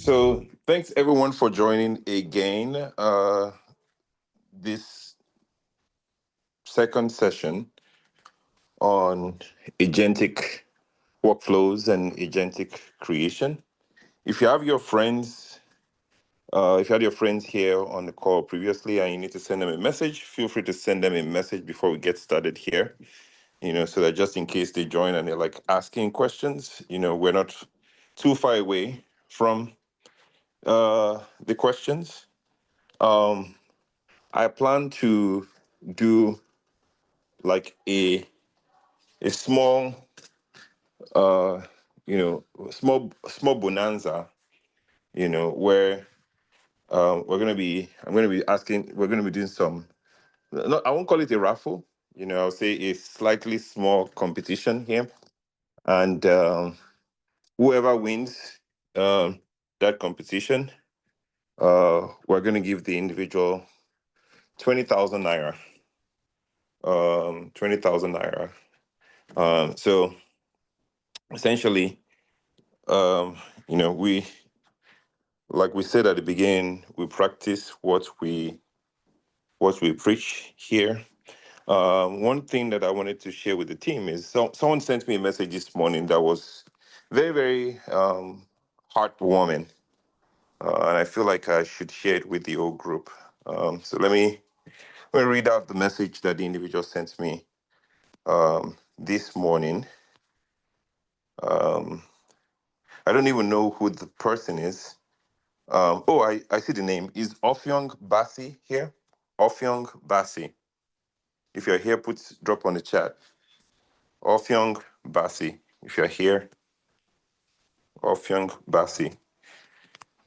So thanks everyone for joining again. This second session on agentic workflows and agentic creation. If you have your friends, if you had your friends here on the call previously and you need to send them a message, feel free to send them a message before we get started here. So that just in case they join and they're like asking questions, we're not too far away from the questions. I plan to do like a small small bonanza, where we're gonna be doing some, no, I won't call it a raffle, I'll say a slightly small competition here. And whoever wins that competition, we're gonna give the individual 20,000 naira. 20,000 naira. So essentially, we, like we said at the beginning, we practice what we preach here. One thing that I wanted to share with the team is, someone sent me a message this morning that was very, very heartwarming, and I feel like I should share it with the whole group. So let me read out the message that the individual sent me this morning. I don't even know who the person is. I see the name. Is Ofyong Basi here? Ofyong Basi. If you're here, drop on the chat. Ofyong Basi. If you're here, Ofyong Basi.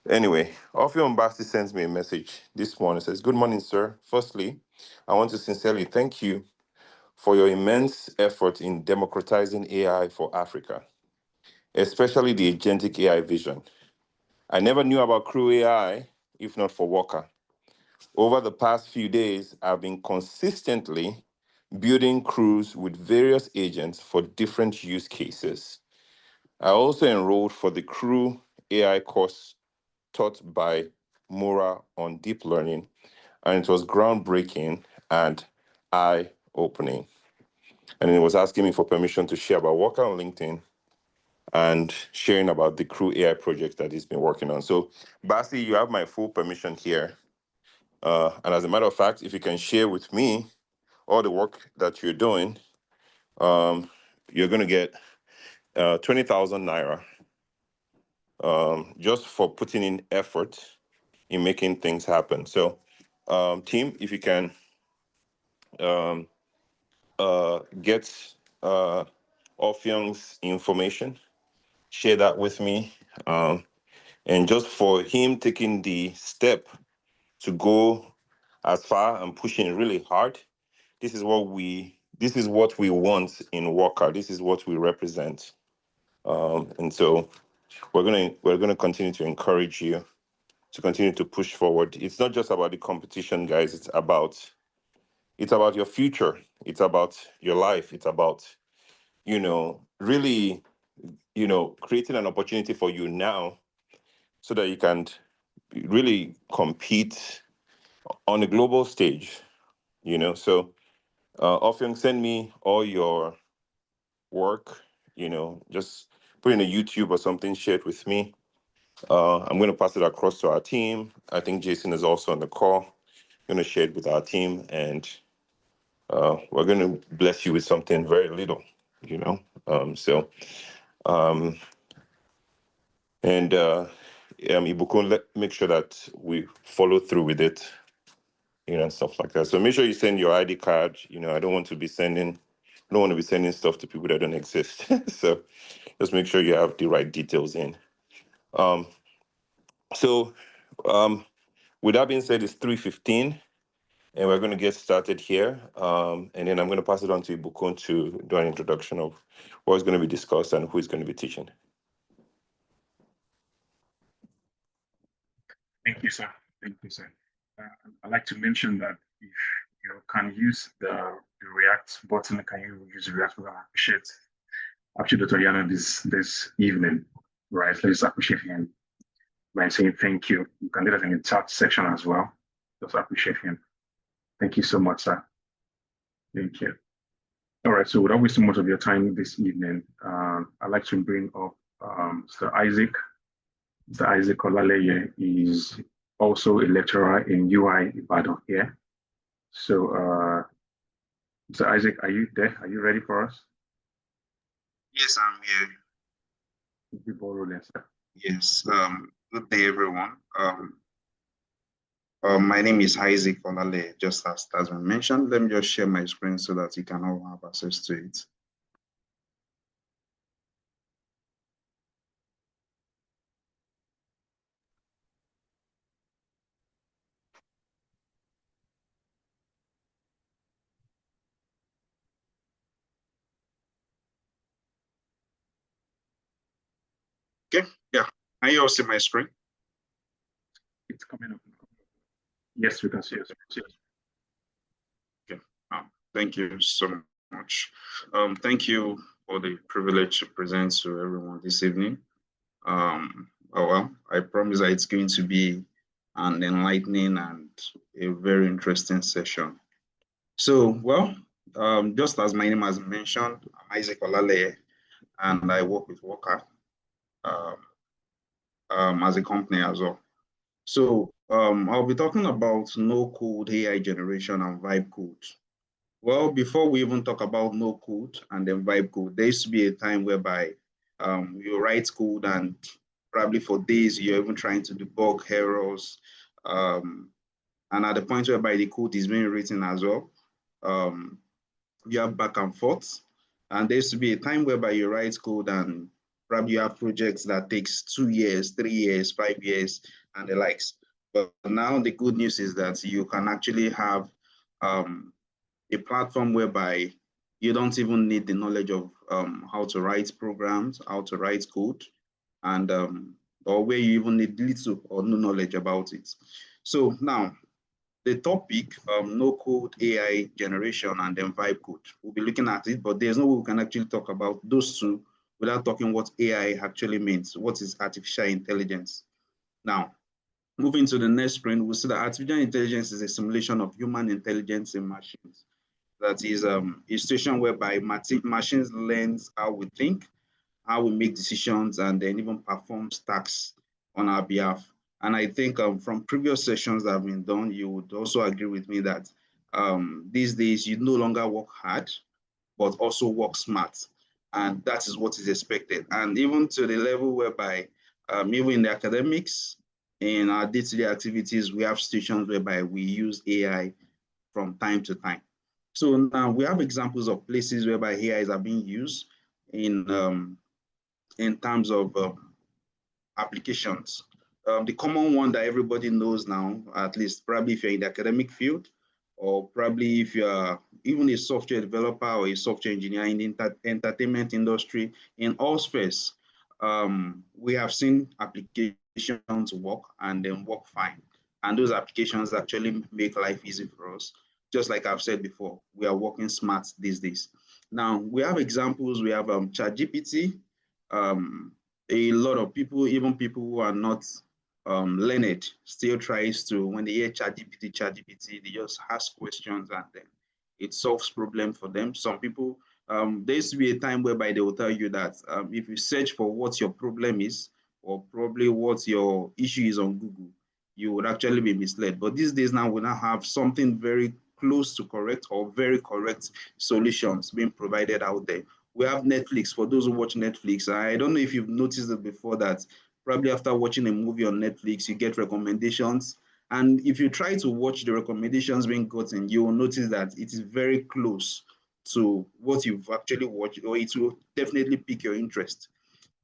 Anyway, Ofyong Basi sends me a message this morning. It says, "Good morning, sir. Firstly, I want to sincerely thank you for your immense effort in democratizing AI for Africa, especially the agentic AI vision. I never knew about Crew AI if not for Wokkah. Over the past few days, I've been consistently building crews with various agents for different use cases. I also enrolled for the Crew AI course taught by Mura on deep learning, and it was groundbreaking and eye-opening. And it was asking me for permission to share about Wokkah on LinkedIn and sharing about the Crew AI project that he's been working on. So, Basi, you have my full permission here. And as a matter of fact, if you can share with me all the work that you're doing, you're going to get 20,000 naira just for putting in effort in making things happen. So, team, if you can get Ofyong's information, share that with me. And just for him taking the step to go as far and pushing really hard, this is what we want in Wokkah. This is what we represent. And so we're gonna continue to encourage you to continue to push forward. It's not just about the competition, guys. It's about your future. It's about your life. It's about, really, creating an opportunity for you now so that you can really compete on a global stage, So Often send me all your work, just put in a YouTube or something, share it with me. I'm going to pass it across to our team. I think Jason is also on the call. I'm going to share it with our team, and we're going to bless you with something very little, Ibukun, make sure that we follow through with it, and stuff like that. So make sure you send your ID card. I don't want to be sending stuff to people that don't exist. So just make sure you have the right details in. So with that being said, it's 3:15, and we're going to get started here. And then I'm going to pass it on to Ibukun to do an introduction of what's going to be discussed and who is going to be teaching. Thank you, sir. Thank you, sir. I'd like to mention that if you can use the React button, can you use React? I appreciate actually Dr. Yana this evening, right? Let's appreciate him. by saying thank you. You can do that in the chat section as well. Just appreciate him. Thank you so much, sir. Thank you. All right, so without wasting much of your time this evening, I'd like to bring up Mr. Isaac. Mr. Isaac Olaleye is also a lecturer in UI Ibadan here. So, Mr. Isaac, are you there? Are you ready for us? Yes, I'm here. People rolling, sir. Yes. Good day, everyone. My name is Isaac Olale, just as has been mentioned. Let me just share my screen so that you can all have access to it. Okay, yeah. Can you all see my screen? It's coming up. Yes, we can see it. Okay. Thank you so much. Thank you for the privilege to present to everyone this evening. Well, I promise that it's going to be an enlightening and a very interesting session. So, well, just as my name has mentioned, I'm Isaac Olale, and I work with Wokkah as a company as well. So I'll be talking about no-code AI generation and vibe code. Well, before we even talk about no-code and then vibe code, there used to be a time whereby you write code and probably for days you're even trying to debug errors. And at the point whereby the code is being written as well, you have back and forth. And there used to be a time whereby you write code and probably you have projects that takes 2 years, 3 years, 5 years, and the likes. But now the good news is that you can actually have a platform whereby you don't even need the knowledge of how to write programs, how to write code, and or where you even need little or no knowledge about it. So now, the topic, no-code AI generation and then vibe code. We'll be looking at it, but there's no way we can actually talk about those two without talking what AI actually means. What is artificial intelligence? Now, moving to the next screen, we'll see that artificial intelligence is a simulation of human intelligence in machines. That is a situation whereby machines learn how we think, how we make decisions, and then even perform tasks on our behalf. And I think from previous sessions that have been done, you would also agree with me that these days you no longer work hard, but also work smart. And that is what is expected. And even to the level whereby, even in the academics, in our day-to-day activities, we have situations whereby we use AI from time to time. So now we have examples of places whereby AIs are being used in terms of applications. The common one that everybody knows now, at least probably if you're in the academic field, or probably if you're even a software developer or a software engineer in the entertainment industry, in all spheres, we have seen applications work and then work fine. And those applications actually make life easy for us. Just like I've said before, we are working smart these days. Now, we have examples. We have ChatGPT. A lot of people, even people who are not learned, still tries to, when they hear ChatGPT, they just ask questions and then it solves problem for them. Some people, there used to be a time whereby they will tell you that if you search for what your problem is, or probably what your issue is on Google, you would actually be misled. But these days now, we now have something very close to correct or very correct solutions being provided out there. We have Netflix. For those who watch Netflix, I don't know if you've noticed it before that probably after watching a movie on Netflix, you get recommendations. And if you try to watch the recommendations being gotten, you will notice that it is very close to what you've actually watched, or it will definitely pique your interest.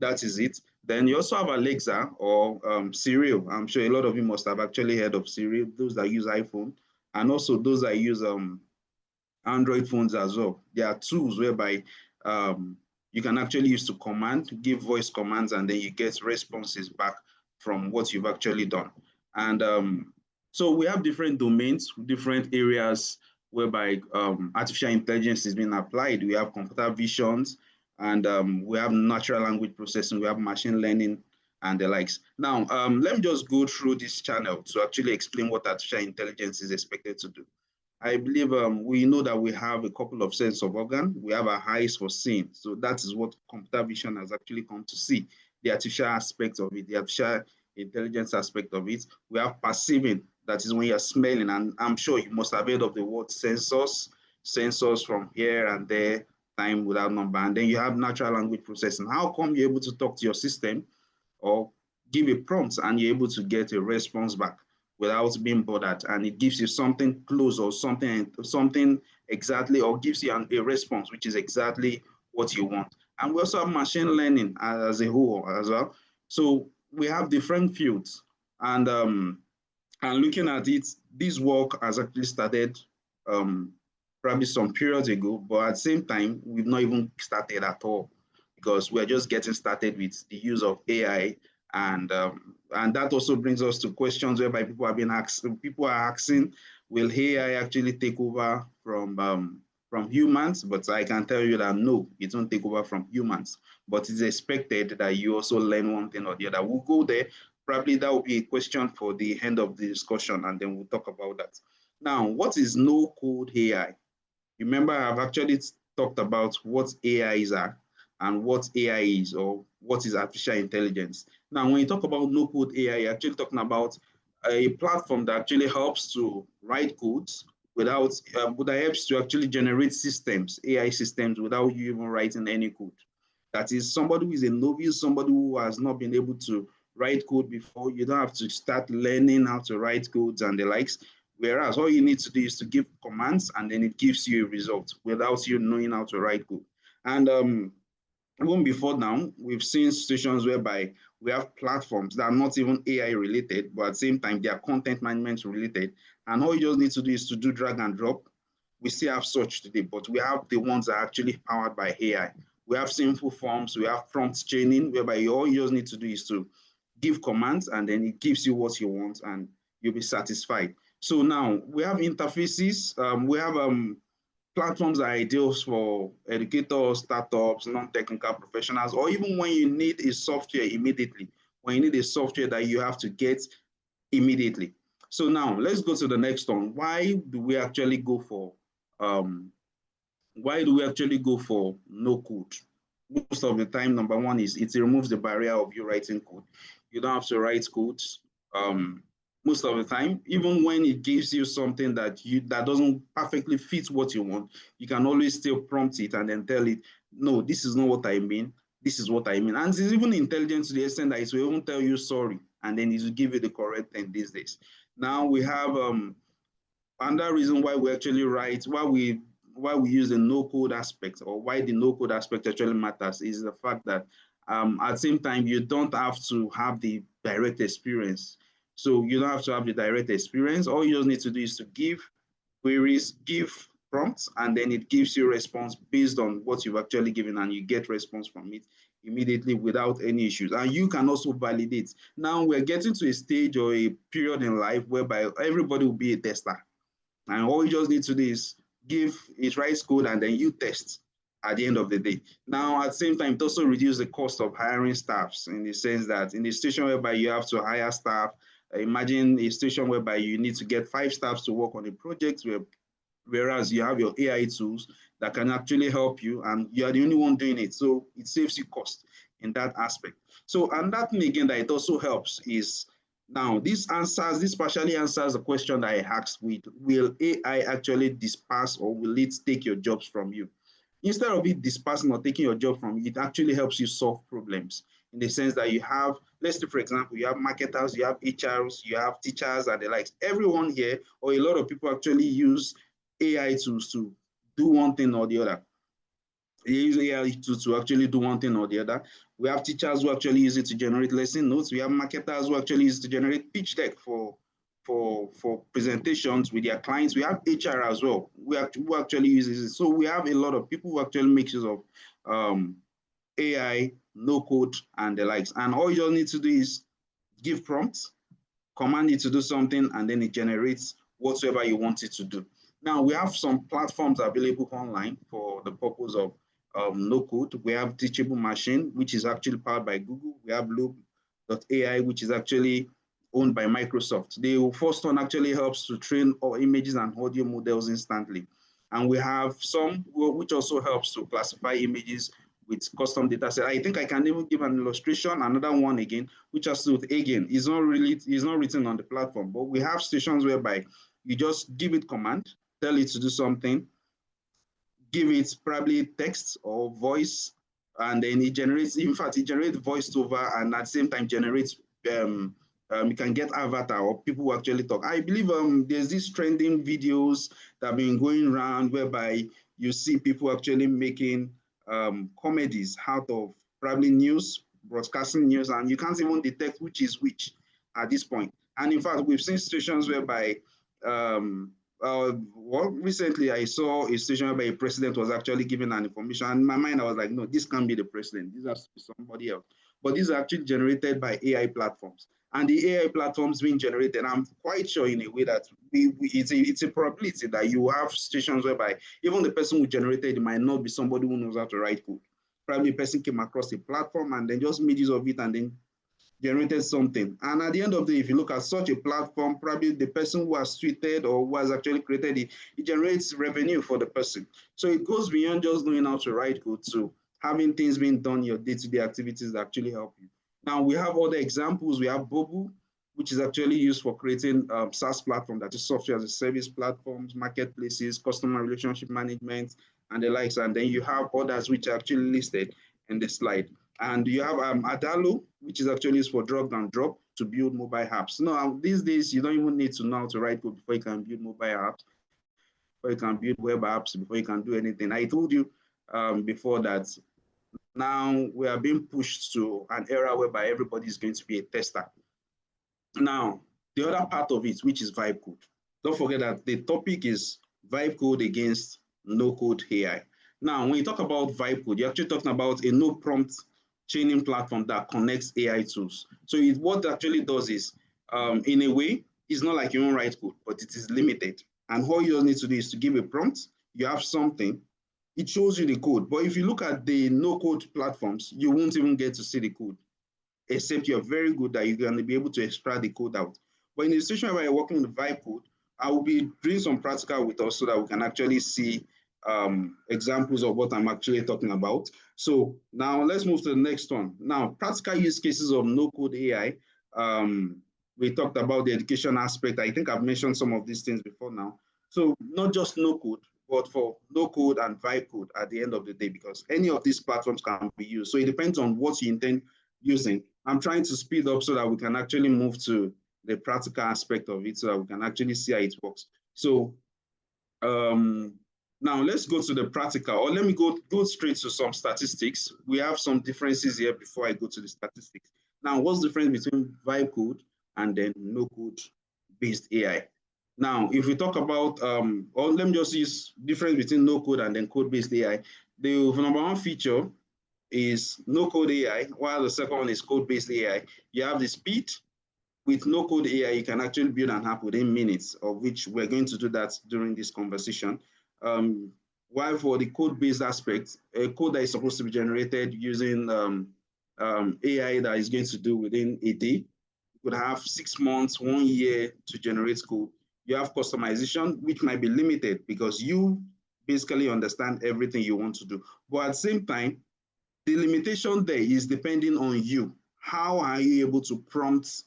That is it. Then you also have Alexa or Siri. I'm sure a lot of you must have actually heard of Siri, those that use iPhone, and also those that use Android phones as well. There are tools whereby you can actually use to give voice commands, and then you get responses back from what you've actually done. And so we have different domains, different areas whereby artificial intelligence is being applied. We have computer visions, and we have natural language processing, we have machine learning, and the likes. Now, let me just go through this channel to actually explain what artificial intelligence is expected to do. I believe we know that we have a couple of sets of organ. We have our eyes for seeing. So that is what computer vision has actually come to see, the artificial aspect of it, the artificial intelligence aspect of it. We have perceiving, that is when you're smelling. And I'm sure you must have heard of the word sensors from here and there, time without number. And then you have natural language processing. How come you're able to talk to your system or give a prompt and you're able to get a response back without being bothered, and it gives you something close or something exactly, or gives you a response which is exactly what you want. And we also have machine learning as a whole as well. So we have different fields, and looking at it, this work has actually started probably some periods ago, but at the same time, we've not even started at all, because we're just getting started with the use of AI. And that also brings us to questions whereby people are asking, will AI actually take over from humans? But I can tell you that no, it won't take over from humans. But it's expected that you also learn one thing or the other. We'll go there. Probably that will be a question for the end of the discussion, and then we'll talk about that. Now, what is no-code AI? Remember, I've actually talked about what AIs are and what AI is, or what is artificial intelligence. Now, when you talk about no-code AI, you're actually talking about a platform that actually helps to write codes without, that helps to actually generate systems, AI systems, without you even writing any code. That is, somebody who is a novice, somebody who has not been able to write code before, you don't have to start learning how to write codes and the likes. Whereas all you need to do is to give commands, and then it gives you a result without you knowing how to write code. And even before now, we've seen situations whereby we have platforms that are not even AI related, but at the same time, they are content management related. And all you just need to do is to do drag and drop. We still have such today, but we have the ones that are actually powered by AI. We have simple forms, we have prompt chaining, whereby all you just need to do is to give commands, and then it gives you what you want, and you'll be satisfied. So now we have interfaces, we have platforms are ideal for educators, startups, non-technical professionals, or even when you need a software immediately, when you need a software that you have to get immediately. So now let's go to the next one. Why do we actually go for no code? Most of the time, number one is it removes the barrier of you writing code. You don't have to write codes. Most of the time, even when it gives you something that doesn't perfectly fit what you want, you can always still prompt it and then tell it, no, this is not what I mean. This is what I mean. And it's even intelligent to the extent that it will even tell you sorry, and then it will give you the correct thing these days. Now we have another reason why we actually write, why we use the no code aspect, or why the no code aspect actually matters, is the fact that at the same time, you don't have to have the direct experience. So you don't have to have the direct experience. All you just need to do is to give queries, give prompts, and then it gives you a response based on what you've actually given, and you get response from it immediately without any issues. And you can also validate. Now we're getting to a stage or a period in life whereby everybody will be a tester. And all you just need to do is give it writes code, and then you test at the end of the day. Now, at the same time, it also reduces the cost of hiring staffs, in the sense that in the situation whereby you have to hire staff, imagine a situation whereby you need to get 5 staffs to work on a project, whereas you have your AI tools that can actually help you, and you are the only one doing it. So it saves you cost in that aspect. So, and that thing again that it also helps is, now this partially answers the question that I asked with, will AI actually disperse, or will it take your jobs from you? Instead of it dispersing or taking your job from you, it actually helps you solve problems, in the sense that you have, let's say, for example, you have marketers, you have HRs, you have teachers and the likes. Everyone here, or a lot of people, actually use AI tools to do one thing or the other. They use AI to actually do one thing or the other. We have teachers who actually use it to generate lesson notes. We have marketers who actually use it to generate pitch deck for presentations with their clients. We have HR as well, who actually uses it. So we have a lot of people who actually make use of AI, no code, and the likes. And all you just need to do is give prompts, command it to do something, and then it generates whatsoever you want it to do. Now, we have some platforms available online for the purpose of no code. We have Teachable Machine, which is actually powered by Google. We have the AI, which is actually owned by Microsoft. The first one actually helps to train all images and audio models instantly. And we have some which also helps to classify images with custom data set. I think I can even give an illustration, another one again, which has to do with, again, is not written on the platform, but we have stations whereby you just give it command, tell it to do something, give it probably text or voice, and then it generates, in fact, it generates voice over, and at the same time generates, you can get avatar or people who actually talk. I believe there's these trending videos that have been going around whereby you see people actually making comedies out of probably news, broadcasting news, and you can't even detect which is which at this point. And in fact, we've seen situations whereby well, recently I saw a situation where a president was actually given an information. And in my mind, I was like, no, this can't be the president. This has to be somebody else. But these are actually generated by AI platforms. And the AI platforms being generated, I'm quite sure in a way that it's a probability that you have situations whereby even the person who generated it might not be somebody who knows how to write code. Probably a person came across a platform and then just made use of it and then generated something. And at the end of the day, if you look at such a platform, probably the person who has tweeted or who has actually created it, it generates revenue for the person. So it goes beyond just knowing how to write code to having things being done, your day-to-day activities that actually help you. Now we have other examples. We have Bobu, which is actually used for creating SaaS platform, that is software as a service platforms, marketplaces, customer relationship management, and the likes. And then you have others which are actually listed in the slide. And you have Adalo, which is actually used for drag and drop to build mobile apps. Now, these days, you don't even need to know how to write code before you can build mobile apps, before you can build web apps, before you can do anything. I told you before that now we are being pushed to an era whereby everybody is going to be a tester. Now, the other part of it, which is vibe code. Don't forget that the topic is vibe code against no code AI. Now, when you talk about vibe code, you're actually talking about a no prompt chaining platform that connects AI tools. So what it actually does is, in a way, it's not like you don't write code, but it is limited. And all you need to do is to give a prompt, you have something, it shows you the code. But if you look at the no code platforms, you won't even get to see the code, except you're very good that you're going to be able to extract the code out. But in the situation where you're working with vibe code, I will be doing some practical with us so that we can actually see examples of what I'm actually talking about. So now let's move to the next one. Now, practical use cases of no-code AI. We talked about the education aspect. I think I've mentioned some of these things before now. So not just no-code, but for no-code and vibe code at the end of the day, because any of these platforms can be used. So it depends on what you intend using. I'm trying to speed up so that we can actually move to the practical aspect of it so that we can actually see how it works. So now let's go to the practical, or let me go straight to some statistics. We have some differences here before I go to the statistics. Now, what's the difference between vibe code and then no code based AI? Now, if we talk about, or let me just use difference between no code and then code based AI. The number one feature is no code AI, while the second one is code based AI. You have the speed. With no code AI, you can actually build an app within minutes, of which we're going to do that during this conversation. While for the code-based aspect, a code that is supposed to be generated using AI that is going to do within a day, you could have 6 months, 1 year to generate code. You have customization, which might be limited because you basically understand everything you want to do. But at the same time, the limitation there is depending on you. How are you able to prompt?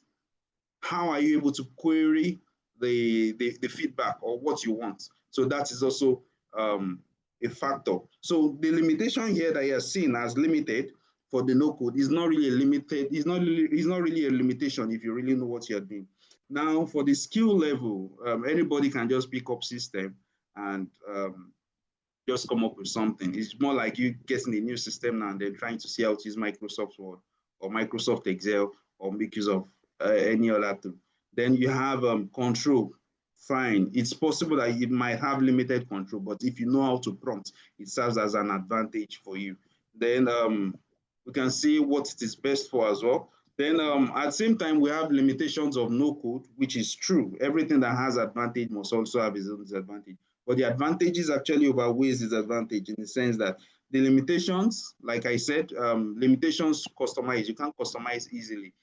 How are you able to query the feedback or what you want? So that is also a factor. So the limitation here that you're seeing as limited for the no code is not really a limited, it's not really a limitation if you really know what you're doing. Now for the skill level, anybody can just pick up system and just come up with something. It's more like you getting a new system now and then trying to see how to use Microsoft Word or Microsoft Excel or make use of any other tool. Then you have control. Fine. It's possible that it might have limited control, but if you know how to prompt, it serves as an advantage for you. Then we can see what it is best for as well. Then at the same time, we have limitations of no code, which is true. Everything that has advantage must also have its own disadvantage. But the advantages actually outweighs disadvantage in the sense that the limitations, like I said, limitations to customize, you can't customize easily.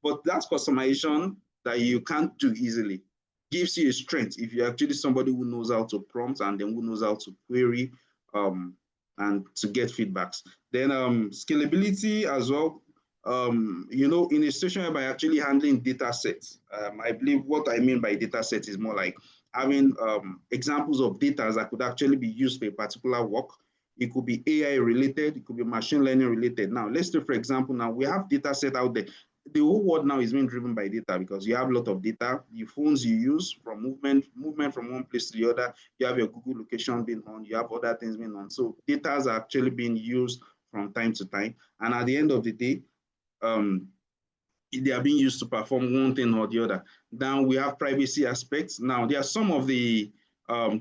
but that's customization that you can't do easily. Gives you a strength if you're actually somebody who knows how to prompt and then who knows how to query and to get feedbacks. Then scalability as well. In a situation where by actually handling data sets, I believe what I mean by data set is more like having examples of data that could actually be used for a particular work. It could be AI related, it could be machine learning related. Now, let's say, for example, now we have data set out there. The whole world now is being driven by data because you have a lot of data. The phones you use from movement from one place to the other. You have your Google location being on. You have other things being on. So data is actually being used from time to time. And at the end of the day, they are being used to perform one thing or the other. Then we have privacy aspects. Now, there are some of the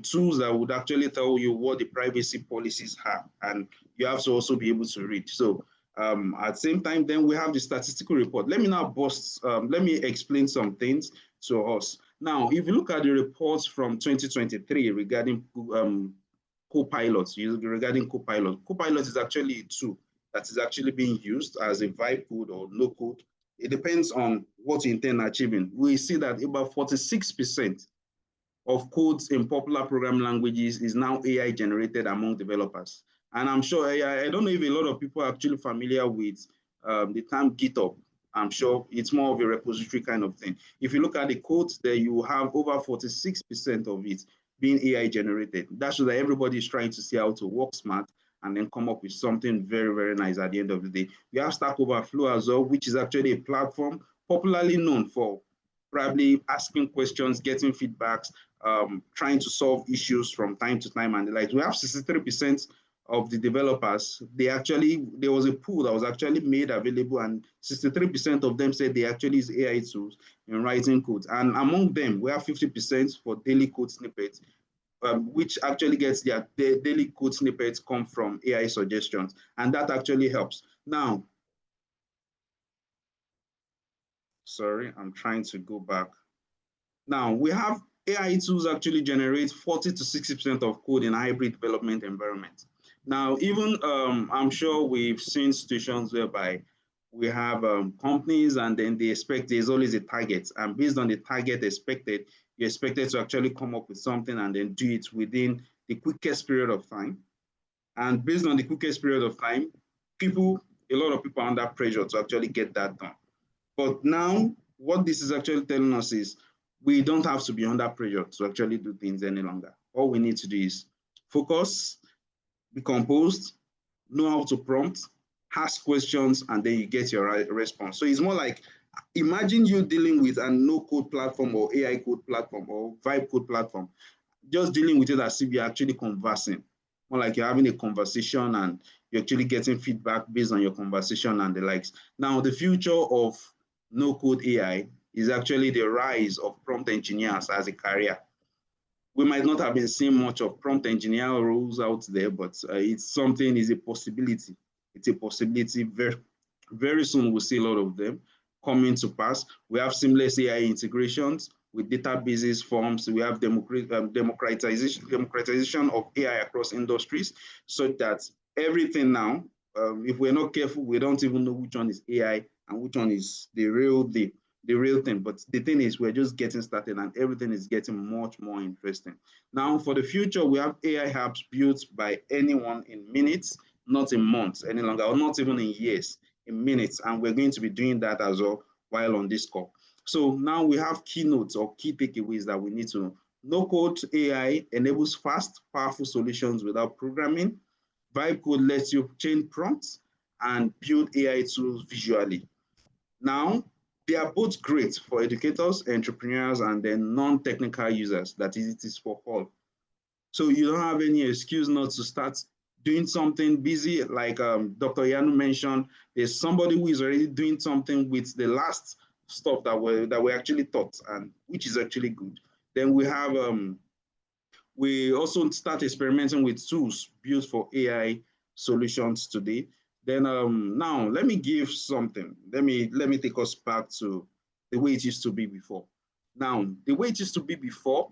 tools that would actually tell you what the privacy policies are, and you have to also be able to read. So at the same time, then we have the statistical report. Let me explain some things to us. Now, if you look at the reports from 2023 regarding co-pilots, regarding co-pilot, co-pilot is actually a tool that is actually being used as a vibe code or no code. It depends on what you intend achieving. We see that about 46% of codes in popular programming languages is now AI generated among developers. And I'm sure, I don't know if a lot of people are actually familiar with the term GitHub. I'm sure it's more of a repository kind of thing. If you look at the codes there, you have over 46% of it being AI generated. That shows that everybody is trying to see how to work smart and then come up with something very, very nice at the end of the day. We have Stack Overflow as well, which is actually a platform popularly known for probably asking questions, getting feedbacks, trying to solve issues from time to time and the like. We have 63% of the developers, there was a pool that was actually made available and 63% of them said they actually use AI tools in writing code. And among them, we have 50% for daily code snippets, which actually gets their daily code snippets come from AI suggestions. And that actually helps. Now, sorry, I'm trying to go back. Now, we have AI tools actually generate 40 to 60% of code in hybrid development environment. Now, even I'm sure we've seen situations whereby we have companies and then they expect there's always a target. And based on the target expected, you're expected to actually come up with something and then do it within the quickest period of time. And based on the quickest period of time, a lot of people are under pressure to actually get that done. But now, what this is actually telling us is we don't have to be under pressure to actually do things any longer. All we need to do is focus, be composed, know how to prompt, ask questions, and then you get your response. So it's more like, imagine you dealing with a no-code platform or AI code platform or vibe code platform, just dealing with it as if you're actually conversing. More like you're having a conversation and you're actually getting feedback based on your conversation and the likes. Now, the future of no-code AI is actually the rise of prompt engineers as a career. We might not have been seeing much of prompt engineer roles out there, but it's a possibility. It's a possibility. Very, very soon we'll see a lot of them coming to pass. We have seamless AI integrations with databases, forms. We have democratization of AI across industries, so that everything now, if we're not careful, we don't even know which one is AI and which one is the real thing. But the thing is, we're just getting started and everything is getting much more interesting. Now, for the future, we have AI apps built by anyone in minutes, not in months any longer, or not even in years, in minutes. And we're going to be doing that as well while on this call. So now we have keynotes or key takeaways that we need to know. No-code AI enables fast, powerful solutions without programming. Vibe code lets you change prompts and build AI tools visually. Now, they are both great for educators, entrepreneurs, and then non-technical users. That is, it is for all. So you don't have any excuse not to start doing something busy. Like Dr. Yanu mentioned, there's somebody who is already doing something with the last stuff that we actually taught, and which is actually good. Then we have we also start experimenting with tools built for AI solutions today. Then now let me give something. Let me take us back to the way it used to be before. Now, the way it used to be before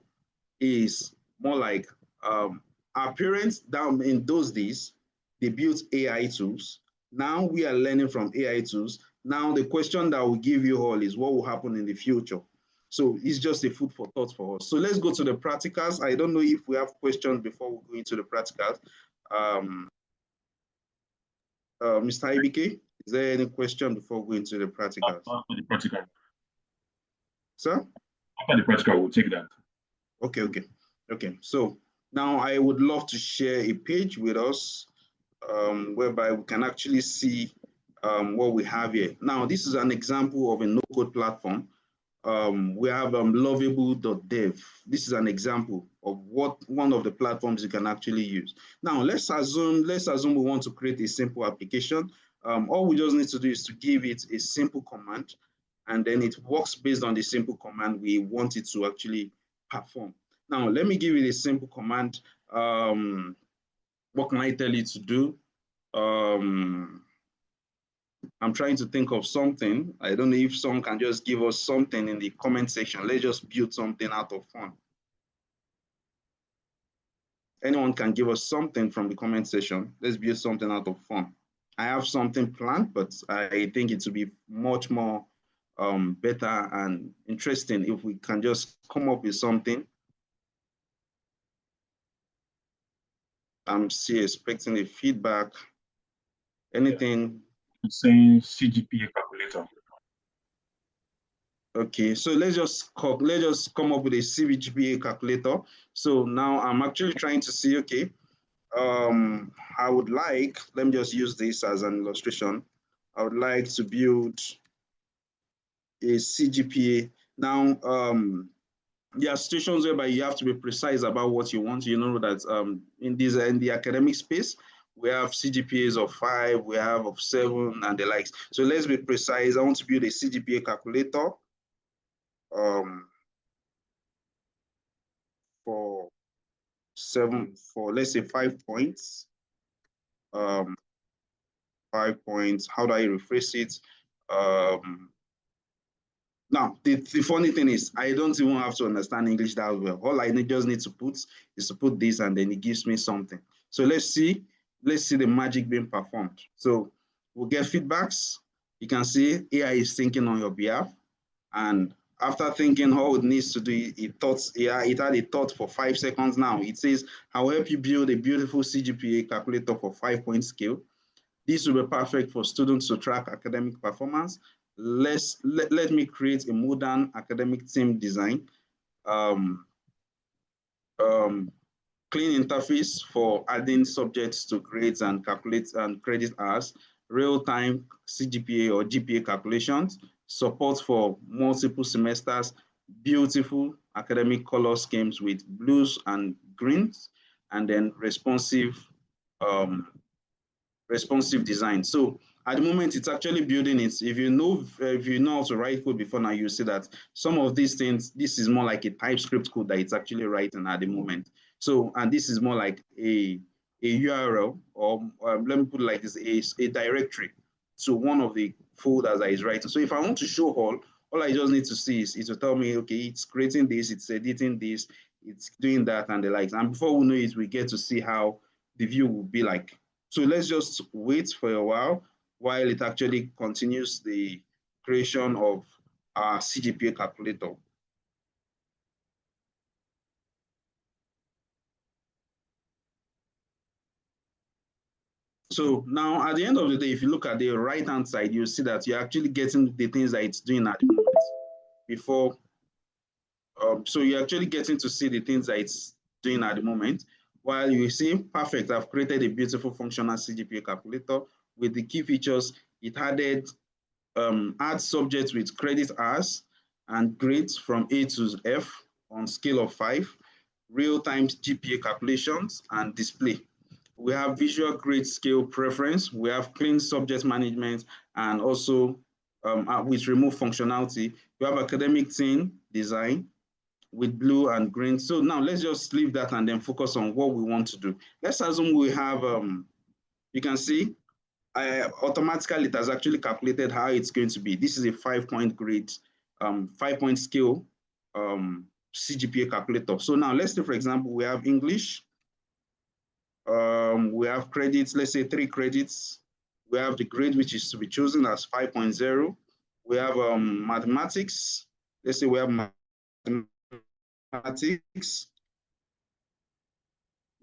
is more like our parents down in those days, they built AI tools. Now we are learning from AI tools. Now, the question that will give you all is what will happen in the future? So it's just a food for thought for us. So let's go to the practicals. I don't know if we have questions before we go into the practicals. Mr. Ibike, is there any question before we go into the practicals? After the practical. Sir? After the practical, we'll take that. Okay. So now I would love to share a page with us whereby we can actually see what we have here. Now, this is an example of a no-code platform. We have lovable.dev. This is an example of what one of the platforms you can actually use. Now, let's assume we want to create a simple application. All we just need to do is to give it a simple command, and then it works based on the simple command we want it to actually perform. Now, let me give it a simple command. What can I tell you to do? I'm trying to think of something. I don't know if someone can just give us something in the comment section. Let's just build something out of fun. Anyone can give us something from the comment section. Let's build something out of fun. I have something planned, but I think it will be much more better and interesting if we can just come up with something. I'm still expecting the feedback. Anything? It's saying CGPA calculator. Okay, so let's just come up with a CGPA calculator. So now I'm actually trying to see, okay, I would like, let me just use this as an illustration. I would like to build a CGPA. Now, there are situations whereby you have to be precise about what you want. You know that in the academic space, we have CGPAs of 5, we have of 7 and the likes. So let's be precise. I want to build a CGPA calculator for let's say 5 points. 5 points. How do I rephrase it? Now, the funny thing is, I don't even have to understand English that well. All I just need to put is to put this, and then it gives me something. So let's see the magic being performed. So we'll get feedbacks. You can see AI is thinking on your behalf. And after thinking all it needs to do, it had a thought for 5 seconds now. It says, I'll help you build a beautiful CGPA calculator for 5-point scale. This will be perfect for students to track academic performance. Let me create a modern academic team design. Clean interface for adding subjects to grades and calculate and credit hours, real-time CGPA or GPA calculations, support for multiple semesters, beautiful academic color schemes with blues and greens, and then responsive design. So at the moment, it's actually building it. If you know how to write code before now, you see that some of these things, this is more like a TypeScript code that it's actually writing at the moment. So, and this is more like a URL, or let me put it like this, a directory to one of the folders that is writing. So if I want to show all I just need to see is it will tell me, okay, it's creating this, it's editing this, it's doing that and the likes. And before we know it, we get to see how the view will be like. So let's just wait for a while it actually continues the creation of our CGPA calculator. So now at the end of the day, if you look at the right-hand side, you'll see that you're actually getting the things that it's doing at the moment before. So you're actually getting to see the things that it's doing at the moment. While you see, perfect, I've created a beautiful functional CGPA calculator with the key features. It added add subjects with credit hours and grades from A to F on scale of 5, real-time GPA calculations and display. We have visual grade scale preference. We have clean subject management, and also with remove functionality. We have academic team design with blue and green. So now let's just leave that and then focus on what we want to do. Let's assume we have, you can see, automatically it has actually calculated how it's going to be. This is a 5-point grade, 5-point scale CGPA calculator. So now let's say, for example, we have English. We have credits, let's say 3 credits. We have the grade which is to be chosen as 5.0. We have mathematics. Let's say we have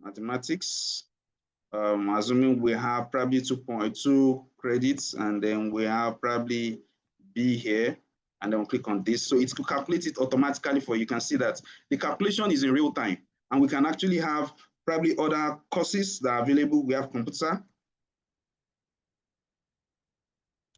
mathematics. Assuming we have probably 2.2 credits, and then we have probably B here, and then we'll click on this. So it will calculate it automatically for you. You can see that the calculation is in real time, and we can actually have probably other courses that are available. We have computer.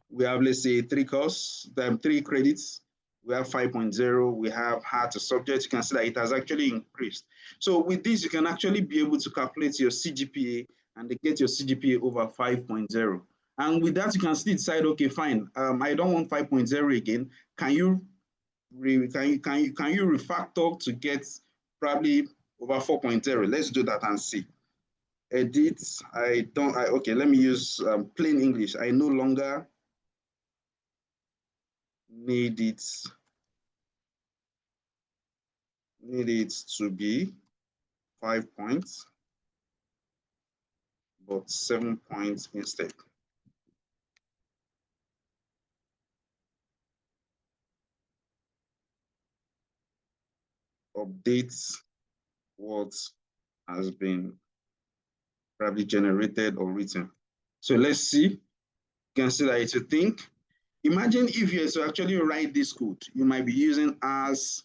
We have, let's say, 3 credits. We have 5.0. We have hard to subject. You can see that it has actually increased. So with this, you can actually be able to calculate your CGPA and get your CGPA over 5.0. And with that, you can still decide, okay, fine, I don't want 5.0 again. Can you refactor to get probably over 4.0? Let's do that and see. Edit. Okay, let me use plain English. I no longer need it to be 5 points, but 7 points instead. Update what has been probably generated or written. So let's see. You can see that it's a thing. Imagine if you were to actually write this code, you might be using hours,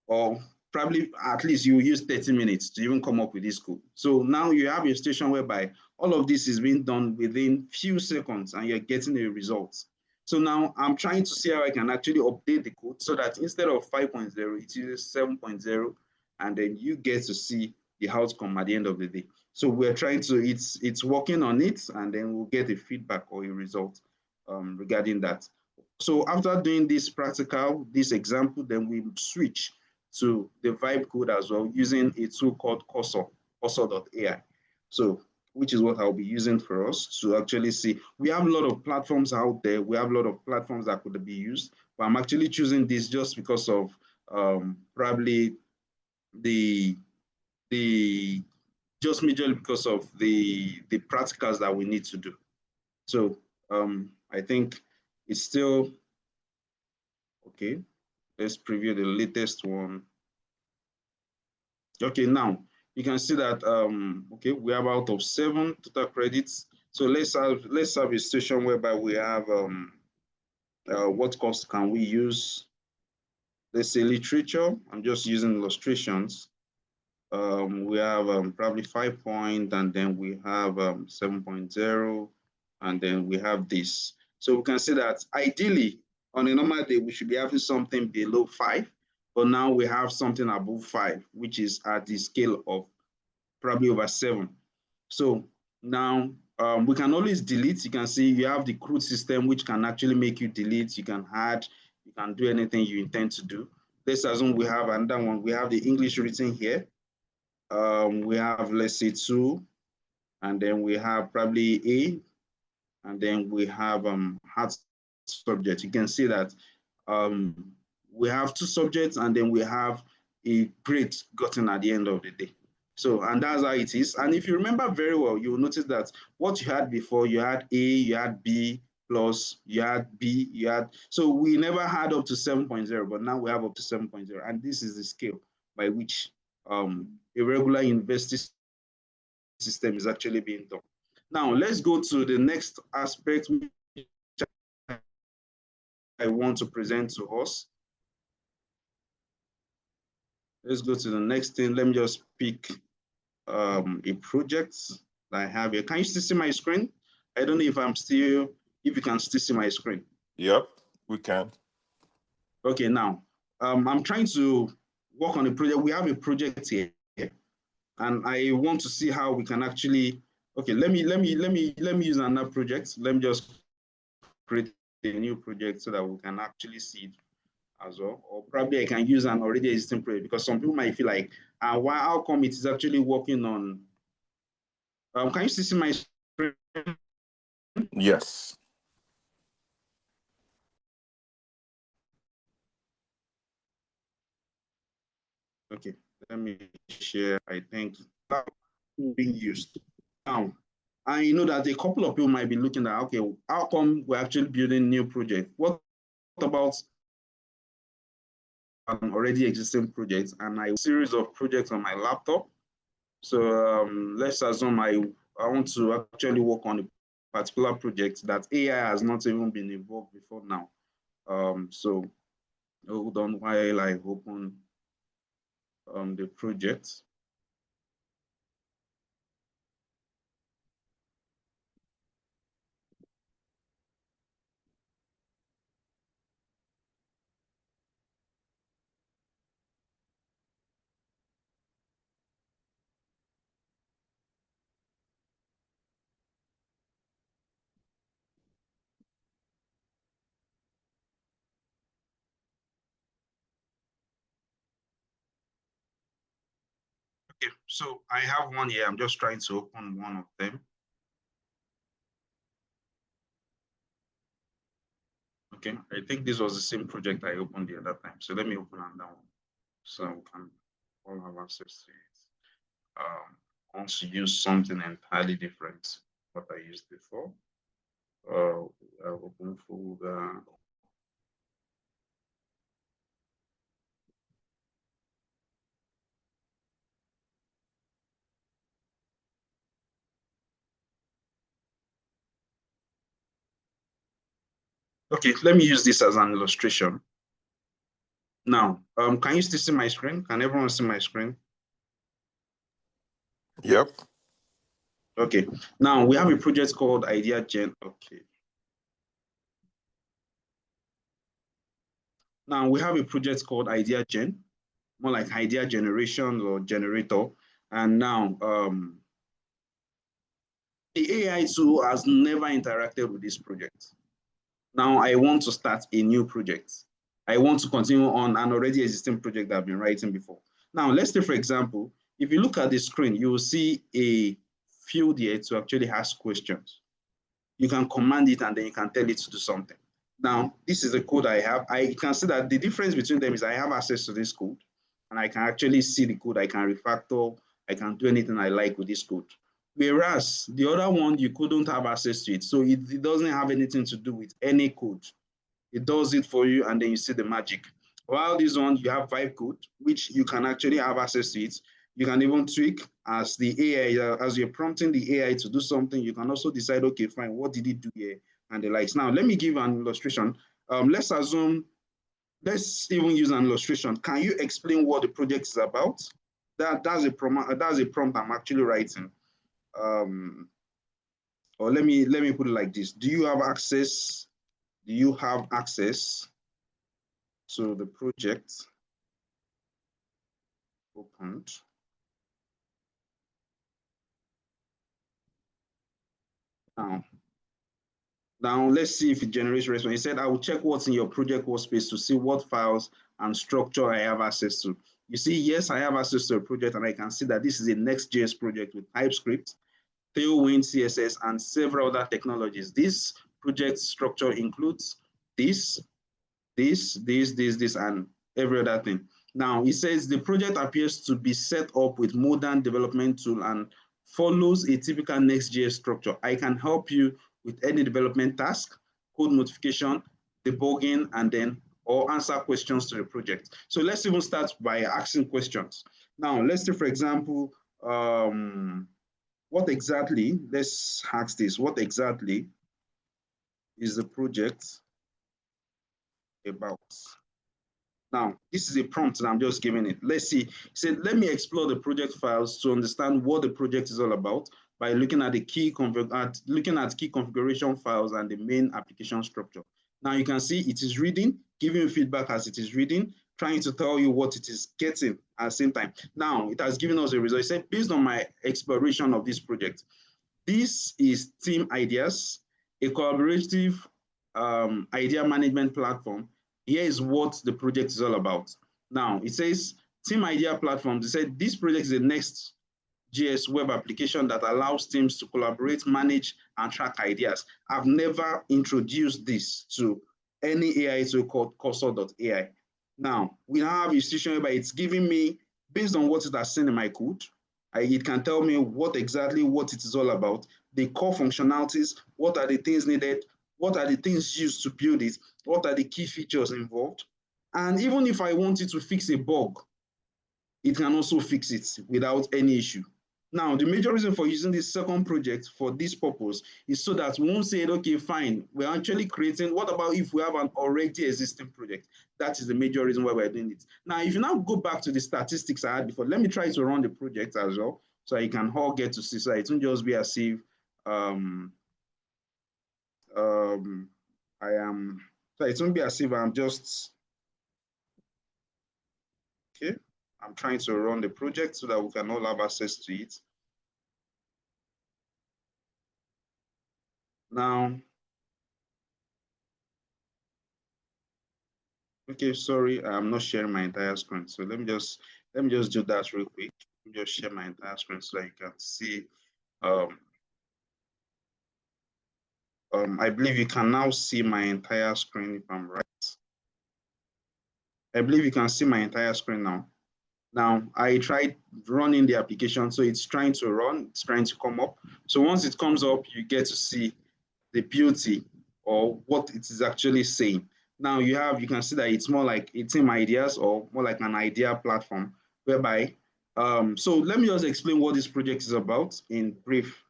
or probably at least you use 30 minutes to even come up with this code. So now you have a station whereby all of this is being done within few seconds and you're getting a result. So now I'm trying to see how I can actually update the code so that instead of 5.0, it uses 7.0, and then you get to see the outcome at the end of the day. So we're trying to, it's working on it, and then we'll get a feedback or a result regarding that. So after doing this practical, this example, then we switch to the vibe code as well using a tool called cursor.ai. So which is what I'll be using for us to actually see. We have a lot of platforms out there. We have a lot of platforms that could be used, but I'm actually choosing this just because of probably just majorly because of the practicals that we need to do. So I think it's still okay. Let's preview the latest one. Okay, now you can see that okay, we have out of 7 total credits. So let's have a situation whereby we have what course can we use? Let's say literature. I'm just using illustrations. We have probably 5 points, and then we have 7.0, and then we have this. So we can see that ideally on a normal day we should be having something below 5, but now we have something above 5, which is at the scale of probably over 7. So now we can always delete. You can see you have the CRUD system, which can actually make you delete. You can add, you can do anything you intend to do. Let's assume we have another one. We have the English written here. We have, let's say, 2, and then we have probably A, and then we have hard subject. You can see that we have 2 subjects, and then we have a grade gotten at the end of the day. So, and that's how it is. And if you remember very well, you will notice that what you had before, you had A, you had B plus, you had B, you had, so we never had up to 7.0, but now we have up to 7.0. And this is the scale by which a regular university system is actually being done. Now, let's go to the next aspect which I want to present to us. Let's go to the next thing. Let me just pick a project that I have here. Can you still see my screen? I don't know if you can still see my screen. Yep, we can. Okay, now I'm trying to work on a project. We have a project here, and I want to see how we can actually. Okay, let me use another project. Let me just create a new project so that we can actually see it as well. Or probably I can use an already existing project, because some people might feel like, how come it is actually working on? Can you still see my screen? Yes. Okay, let me share. I think being used now. I know that a couple of people might be looking at, okay, how come we're actually building new project? What about already existing projects? And I have a series of projects on my laptop. So let's assume I want to actually work on a particular project that AI has not even been involved before now. So hold on while I open the project. Okay, so I have one here. I'm just trying to open one of them. Okay, I think this was the same project I opened the other time. So let me open another one so we can all have access to it. I want to use something entirely different what I used before. Open folder. Okay, let me use this as an illustration. Now, can you still see my screen? Can everyone see my screen? Yep. Okay, now we have a project called Idea Gen. Okay. Now we have a project called Idea Gen, more like idea generation or generator. And now the AI tool has never interacted with this project. Now I want to start a new project. I want to continue on an already existing project that I've been writing before. Now let's say, for example, if you look at the screen, you will see a field here to actually ask questions. You can command it and then you can tell it to do something. Now, this is the code I have. I can see that the difference between them is I have access to this code and I can actually see the code. I can refactor, I can do anything I like with this code. Whereas the other one, you couldn't have access to it. So it doesn't have anything to do with any code. It does it for you and then you see the magic. While this one, you have vibe code, which you can actually have access to it. You can even tweak as the AI, as you're prompting the AI to do something, you can also decide, okay, fine, what did it do here? And the likes. Now, let me give an illustration. Let's assume, let's even use an illustration. Can you explain what the project is about? That's a prompt I'm actually writing. Or let me put it like this. Do you have access to the project opened? Now let's see if it generates response. He said, I will check what's in your project workspace to see what files and structure I have access to. You see, yes, I have access to a project and I can see that this is a Next.js project with TypeScript, Tailwind CSS, and several other technologies. This project structure includes this, and every other thing. Now, it says the project appears to be set up with modern development tool and follows a typical Next.js structure. I can help you with any development task, code modification, debugging, and then or answer questions to the project. So let's even start by asking questions. Now, let's say, for example, what exactly, let's ask this, what exactly is the project about? Now, this is a prompt that I'm just giving it. Let's see. It said, let me explore the project files to understand what the project is all about by looking at the key configuration files and the main application structure. Now you can see it is reading, giving you feedback as it is reading, trying to tell you what it is getting at the same time. Now it has given us a result. It said, based on my exploration of this project, this is Team Ideas, a collaborative idea management platform. Here is what the project is all about. Now, it says Team Idea Platform. They said this project is the Next.js web application that allows teams to collaborate, manage, and track ideas. I've never introduced this to any AI tool called Cursor.ai. Now, we now have a situation where it's giving me, based on what it has seen in my code, it can tell me what exactly what it is all about. the core functionalities, what are the things needed, what are the things used to build it, what are the key features involved. And even if I wanted to fix a bug, it can also fix it without any issue. Now, the major reason for using this second project for this purpose is so that we won't say, okay, fine, we're actually creating, what about if we have an already existing project? That is the major reason why we're doing it. Now, if you now go back to the statistics I had before, let me try to run the project as well, so you can all get to see, so it won't just be as if so it won't be as if I'm just, okay, I'm trying to run the project so that we can all have access to it. Now, okay, sorry, I'm not sharing my entire screen. So let me just do that real quick. Let me just share my entire screen so you can see. I believe you can now see my entire screen if I'm right. I believe you can see my entire screen now. Now, I tried running the application, so it's trying to run, it's trying to come up. So once it comes up, you get to see the beauty or what it is actually saying. Now you can see that it's more like a team ideas or more like an idea platform whereby, so let me just explain what this project is about in brief.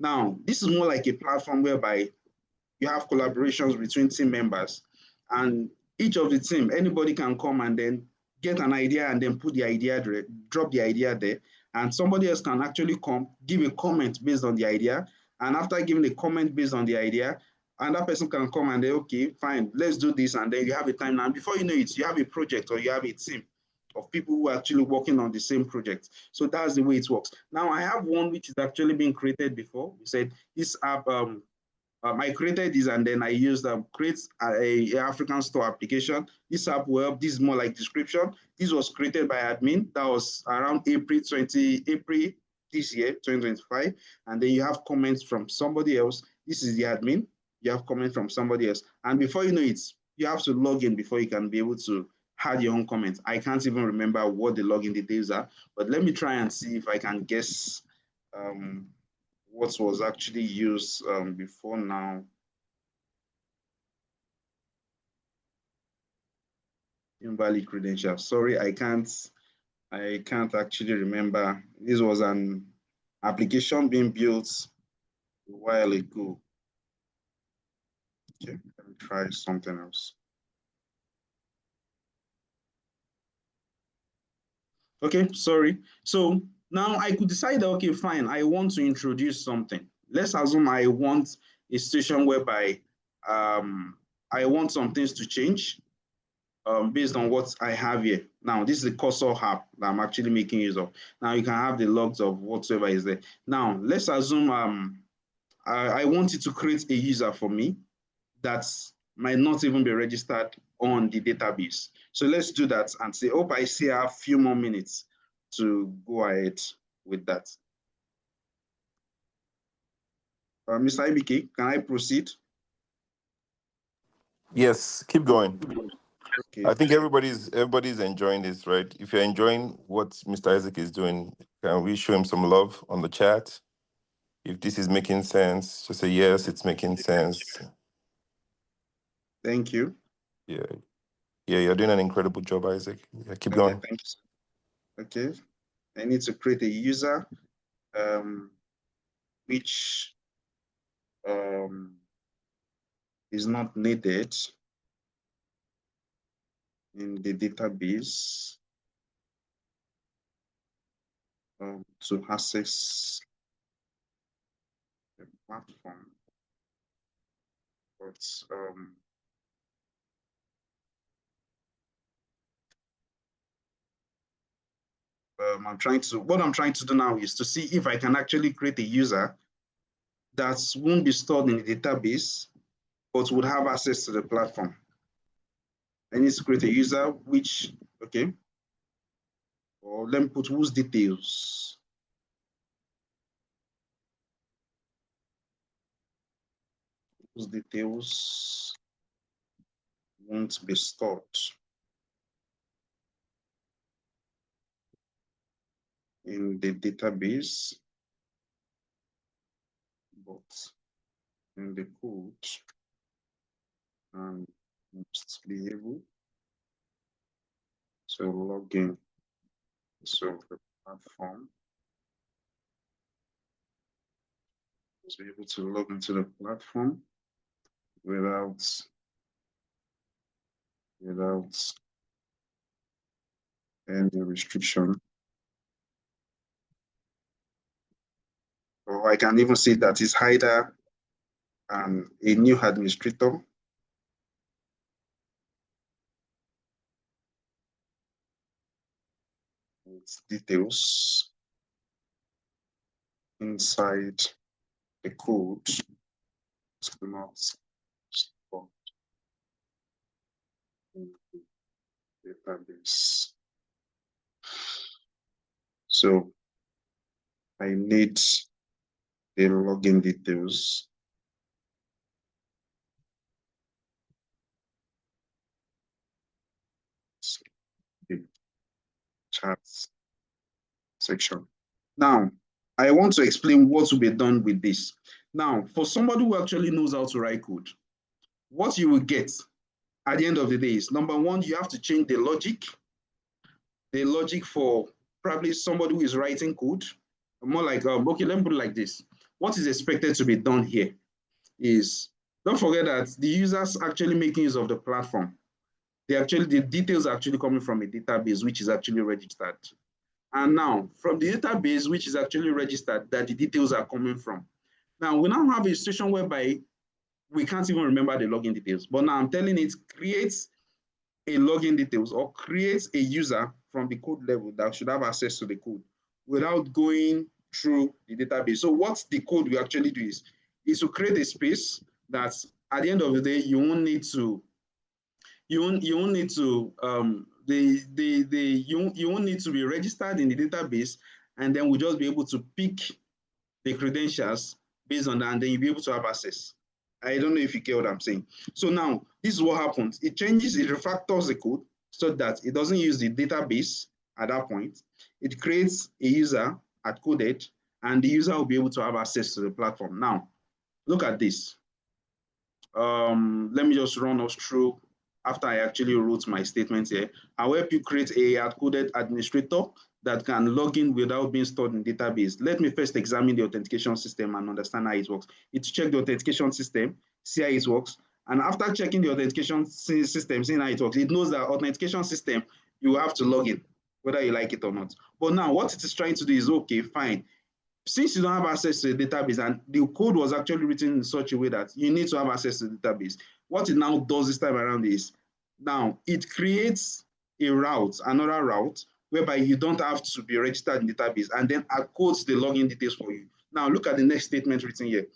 Now, this is more like a platform whereby you have collaborations between team members, and each of the team, anybody can come and then get an idea and then put the idea there, drop the idea there, and somebody else can actually come, give a comment based on the idea, and after giving a comment based on the idea, another person can come and say, okay, fine, let's do this, and then you have a timeline. Before you know it, you have a project or you have a team of people who are actually working on the same project. So that's the way it works. Now I have one which is actually being created before. We said this app, I created this and then I used create a African store application. This app will help. This is more like description. This was created by admin. That was around April this year, 2025. And then you have comments from somebody else. This is the admin. You have comments from somebody else. And before you know it, you have to log in before you can be able to add your own comments. I can't even remember what the login details are, but let me try and see if I can guess what was actually used before now. Invalid credentials. Sorry, I can't actually remember. This was an application being built a while ago. Okay, let me try something else. Okay, sorry. So now I could decide that, okay, fine, I want to introduce something. Let's assume I want a situation whereby I want some things to change based on what I have here. Now, this is the cursor app that I'm actually making use of. Now, you can have the logs of whatsoever is there. Now, let's assume I wanted to create a user for me that might not even be registered on the database. So let's do that and say, oh, I see a few more minutes to go ahead with that. Mr. IBK, can I proceed? Yes, keep going. Okay. I think everybody's enjoying this, right? If you're enjoying what Mr. Isaac is doing, can we show him some love on the chat? If this is making sense, just say yes, it's making sense. Thank you. Yeah, you're doing an incredible job, Isaac. Yeah, keep going. Thank you. Okay, I need to create a user which is not needed in the database to access the platform. But what I'm trying to do now is to see if I can actually create a user that won't be stored in the database, but would have access to the platform. I need to create a user which, okay, or let me put whose details. Whose details won't be stored in the database, but in the code, and must be able to log in to the platform. Must be able to log into the platform without any restriction. Or I can even see that it's either a new administrator with details inside the code. It's not stored in the database. So I need the login details. The chat section. Now, I want to explain what will be done with this. Now, for somebody who actually knows how to write code, what you will get at the end of the day is, number one, you have to change the logic for probably somebody who is writing code. More like, okay, let me put it like this. What is expected to be done here is, don't forget that the users actually making use of the platform. The details are actually coming from a database which is actually registered. And now, from the database which is actually registered, that the details are coming from. Now, we now have a situation whereby we can't even remember the login details. But now I'm telling it, creates a login details or creates a user from the code level that should have access to the code without going through the database. So what the code will actually do is to create a space that at the end of the day, you won't need to be registered in the database, and then we'll just be able to pick the credentials based on that, and then you'll be able to have access. I don't know if you get what I'm saying. So now, this is what happens. It refactors the code so that it doesn't use the database at that point. It creates a user at coded, and the user will be able to have access to the platform. Now, look at this. Let me just run us through after I actually wrote my statement here. I'll help you create a hard-coded administrator that can log in without being stored in database. Let me first examine the authentication system and understand how it works. It's check the authentication system, see how it works. And after checking the authentication system, seeing how it works, it knows that authentication system, you have to log in, whether you like it or not. But now what it is trying to do is, okay, fine. Since you don't have access to the database, and the code was actually written in such a way that you need to have access to the database, what it now does this time around is, now it creates a route, another route, whereby you don't have to be registered in the database, and then it codes the login details for you. Now look at the next statement written here.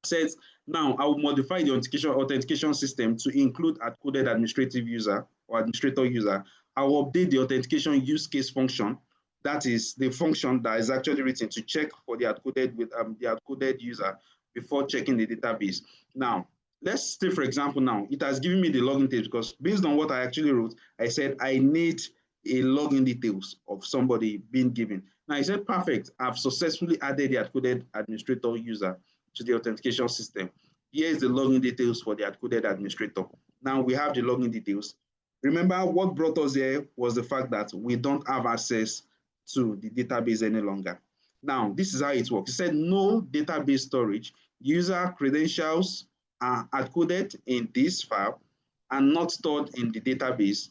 Says, now I will modify the authentication system to include hard-coded administrative user or administrator user. I will update the authentication use case function. That is the function that is actually written to check for the hard-coded user before checking the database. Now, let's say, for example, now it has given me the login details because based on what I actually wrote, I said I need a login details of somebody being given. Now I said, perfect, I've successfully added the hard-coded administrator user to the authentication system. Here's the login details for the hard-coded administrator. Now we have the login details. Remember, what brought us here was the fact that we don't have access to the database any longer. Now, this is how it works. It said no database storage. User credentials are hard-coded in this file and not stored in the database.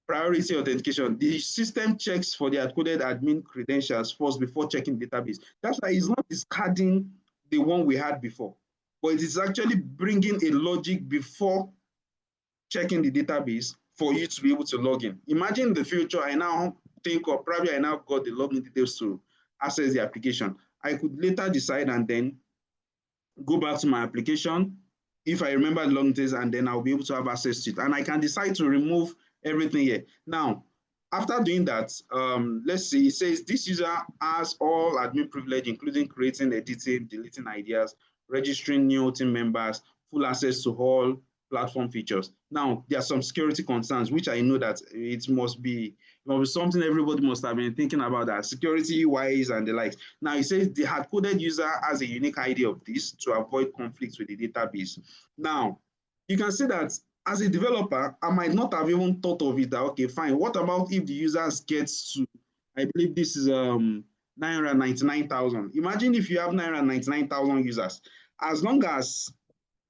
Priority authentication. The system checks for the hard-coded admin credentials first before checking the database. That's why it's not discarding the one we had before, but it is actually bringing a logic before checking the database for you to be able to log in. Imagine the future, I now think, or probably I now got the login details to access the application. I could later decide and then go back to my application if I remember the login details, and then I'll be able to have access to it. And I can decide to remove everything here. Now, after doing that, let's see, it says this user has all admin privilege, including creating, editing, deleting ideas, registering new team members, full access to all platform features. Now, there are some security concerns, which I know that it must be something everybody must have been thinking about, that security-wise and the likes. Now, it says the hard-coded user has a unique ID of this to avoid conflicts with the database. Now, you can see that as a developer, I might not have even thought of it that, okay, fine, what about if the users gets to, I believe this is 999,000. Imagine if you have 999,000 users. As long as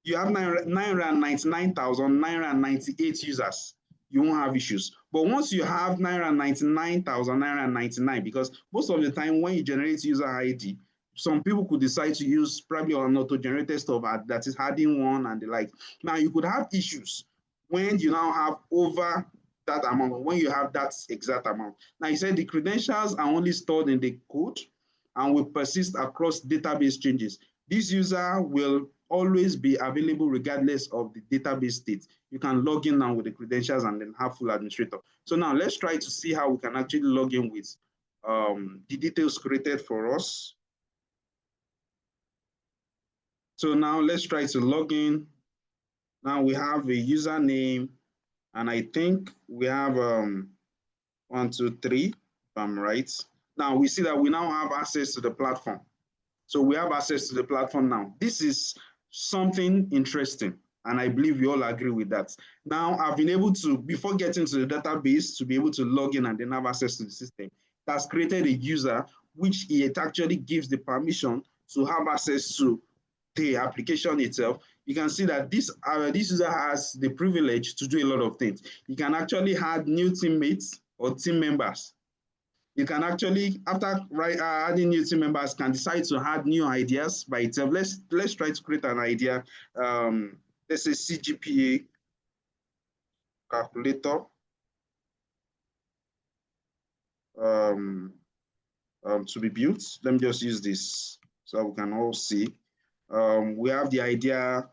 you have 999,998 users, you won't have issues. But once you have 999,999, because most of the time when you generate user ID, some people could decide to use probably an auto-generated stuff that is adding one and the like. Now, you could have issues when you now have over that amount, when you have that exact amount. Now, you said the credentials are only stored in the code and will persist across database changes. This user will always be available regardless of the database state. You can log in now with the credentials and then have full administrator. So now let's try to see how we can actually log in with the details created for us. So now let's try to log in. Now we have a username, and I think we have 1, 2, 3, if I'm right. Now we see that we now have access to the platform. So we have access to the platform now. This is something interesting, and I believe we all agree with that. Now I've been able to, before getting to the database, to be able to log in and then have access to the system. That's created a user, which it actually gives the permission to have access to the application itself. You can see that this user has the privilege to do a lot of things. You can actually add new teammates or team members. You can actually, after adding new team members, can decide to add new ideas by itself. Let's try to create an idea. Let's say CGPA calculator. To be built. Let me just use this so we can all see. We have the idea.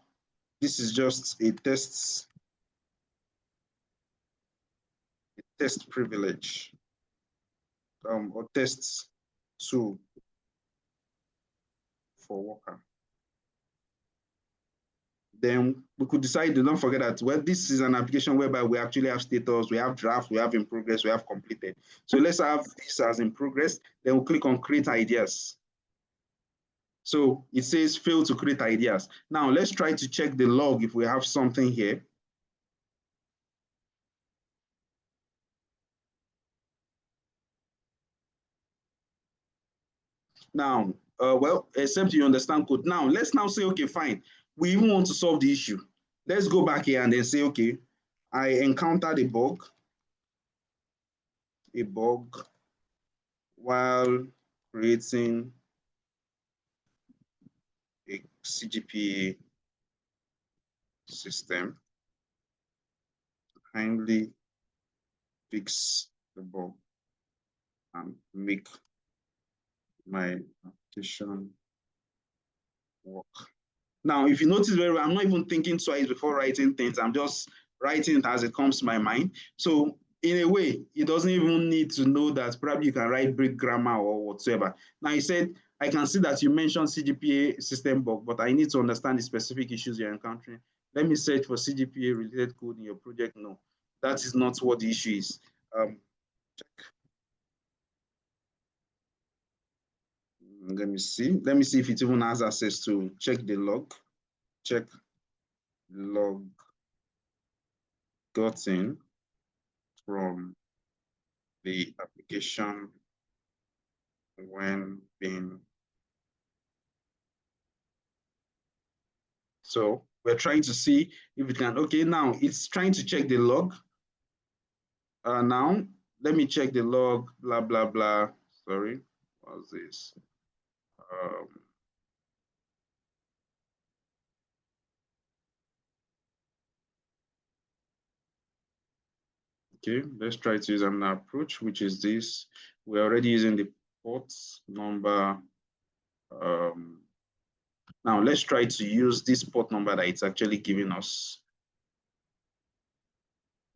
This is just a test privilege or tests tool for Wokkah. Then we could decide to don't forget that, well, this is an application whereby we actually have status, we have draft, we have in progress, we have completed. So let's have this as in progress. Then we'll click on create ideas. So it says fail to create ideas. Now let's try to check the log if we have something here. Now, well, except you understand code. Now, let's now say, okay, fine. We even want to solve the issue. Let's go back here and then say, okay, I encountered a bug while creating a CGPA system. Kindly fix the bug and make my application work. Now, if you notice very well, I'm not even thinking twice before writing things. I'm just writing it as it comes to my mind. So in a way, it doesn't even need to know that probably you can write break grammar or whatsoever. Now, you said, I can see that you mentioned CGPA system bug, but I need to understand the specific issues you're encountering. Let me search for CGPA related code in your project. No, that is not what the issue is. Check. Let me see if it even has access to check the log. Check log gotten from the application when being. So we're trying to see if it can, okay, now it's trying to check the log. Now, let me check the log, blah, blah, blah. Sorry, what's this? Okay, let's try to use an approach, which is this. We're already using the port number. Now let's try to use this port number that it's actually giving us.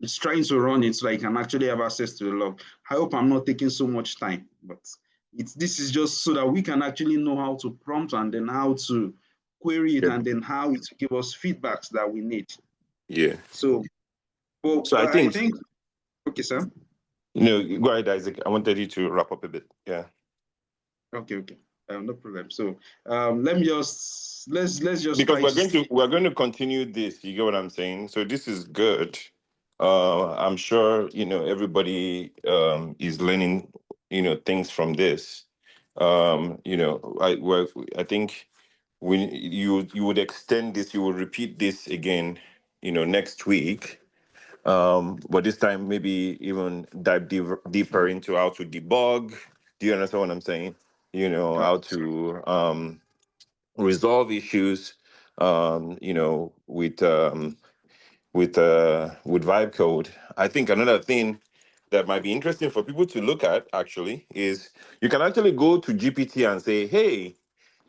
It's trying to run it so I can actually have access to the log. I hope I'm not taking so much time, but this is just so that we can actually know how to prompt and then how to query it and then how it will give us feedbacks that we need. Yeah. So, So I I think, think, okay, sir. go ahead, Isaac. I wanted you to wrap up a bit. Yeah. Okay. No problem. So, let me just let's just Because try to. we're going to continue this. You get what I'm saying? So this is good. I'm sure everybody is learning things from this. I think when you would extend this, you will repeat this again, next week. But this time maybe even dive deeper into how to debug. Do you understand what I'm saying? How to resolve issues with vibe code. I think another thing that might be interesting for people to look at actually is you can actually go to GPT and say, hey,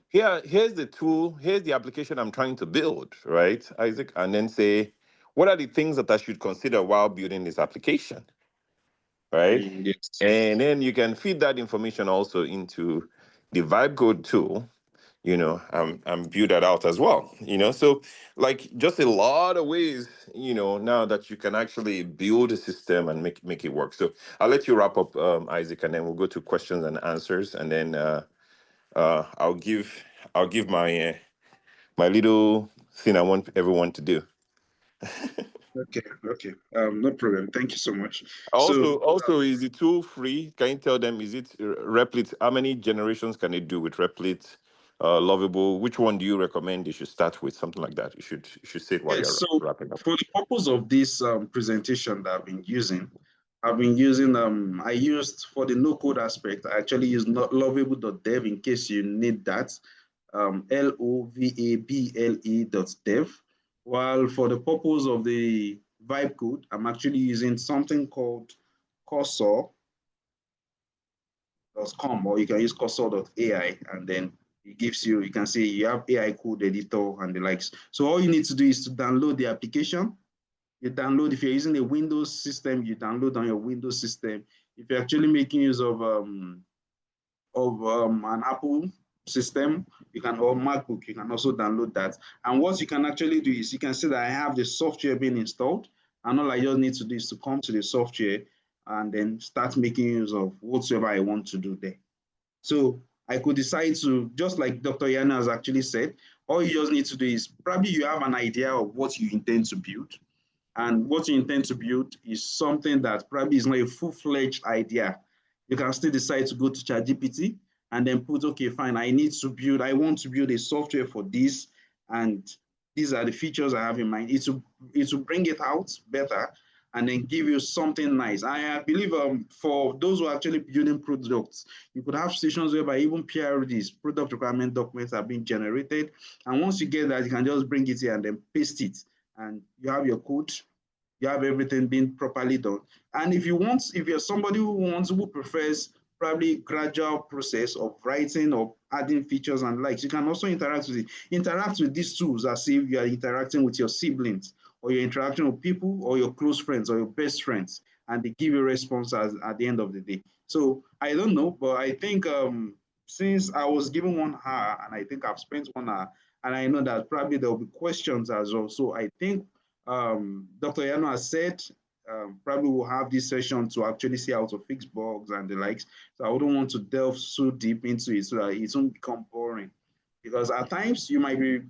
here's the tool, here's the application I'm trying to build, right, Isaac? And then say, what are the things that I should consider while building this application, right? Yes. And then you can feed that information also into the vibe code tool, and build that out as well, so like just a lot of ways, now that you can actually build a system and make it work. So I'll let you wrap up, Isaac, and then we'll go to questions and answers, and then I'll give my little thing I want everyone to do. Okay. No problem. Thank you so much. So, Also, is the tool free? Can you tell them, is it Replit? How many generations can it do with Replit? Lovable. Which one do you recommend you should start with? Something like that. You should say it while yes. you're So, wrapping up. for the purpose of this presentation that I've been using I used for the no code aspect. I actually use lovable.dev in case you need that. lovable.dev. While for the purpose of the vibe code, I'm actually using something called cursor.com, or you can use cursor.ai, and then it gives you can say you have AI code editor and the likes. So all you need to do is to download the application. You download, if you're using a Windows system, you download on your Windows system. If you're actually making use of an Apple system, you can, or MacBook, you can also download that. And what you can actually do is you can see that I have the software being installed, and all I just need to do is to come to the software and then start making use of whatsoever I want to do there. So I could decide to, just like Dr. Yana has actually said, all you just need to do is probably you have an idea of what you intend to build. And what you intend to build is something that probably is not a full-fledged idea. You can still decide to go to ChatGPT and then put, okay, fine, I want to build a software for this, and these are the features I have in mind. It will bring it out better and then give you something nice. I believe for those who are actually building products, you could have stations whereby even PRDs, product requirement documents, are being generated. And once you get that, you can just bring it here and then paste it, and you have your code, you have everything being properly done. And if you're somebody who prefers probably gradual process of writing or adding features and likes, you can also interact with these tools as if you are interacting with your siblings, or you're interacting with people or your close friends or your best friends, and they give you responses at the end of the day. So I don't know, but I think since I was given 1 hour and I think I've spent 1 hour, and I know that probably there will be questions as well. So I think Dr. Yano has said probably we'll have this session to actually see how to fix bugs and the likes. So I wouldn't want to delve so deep into it so that it won't become boring. Because at times you might be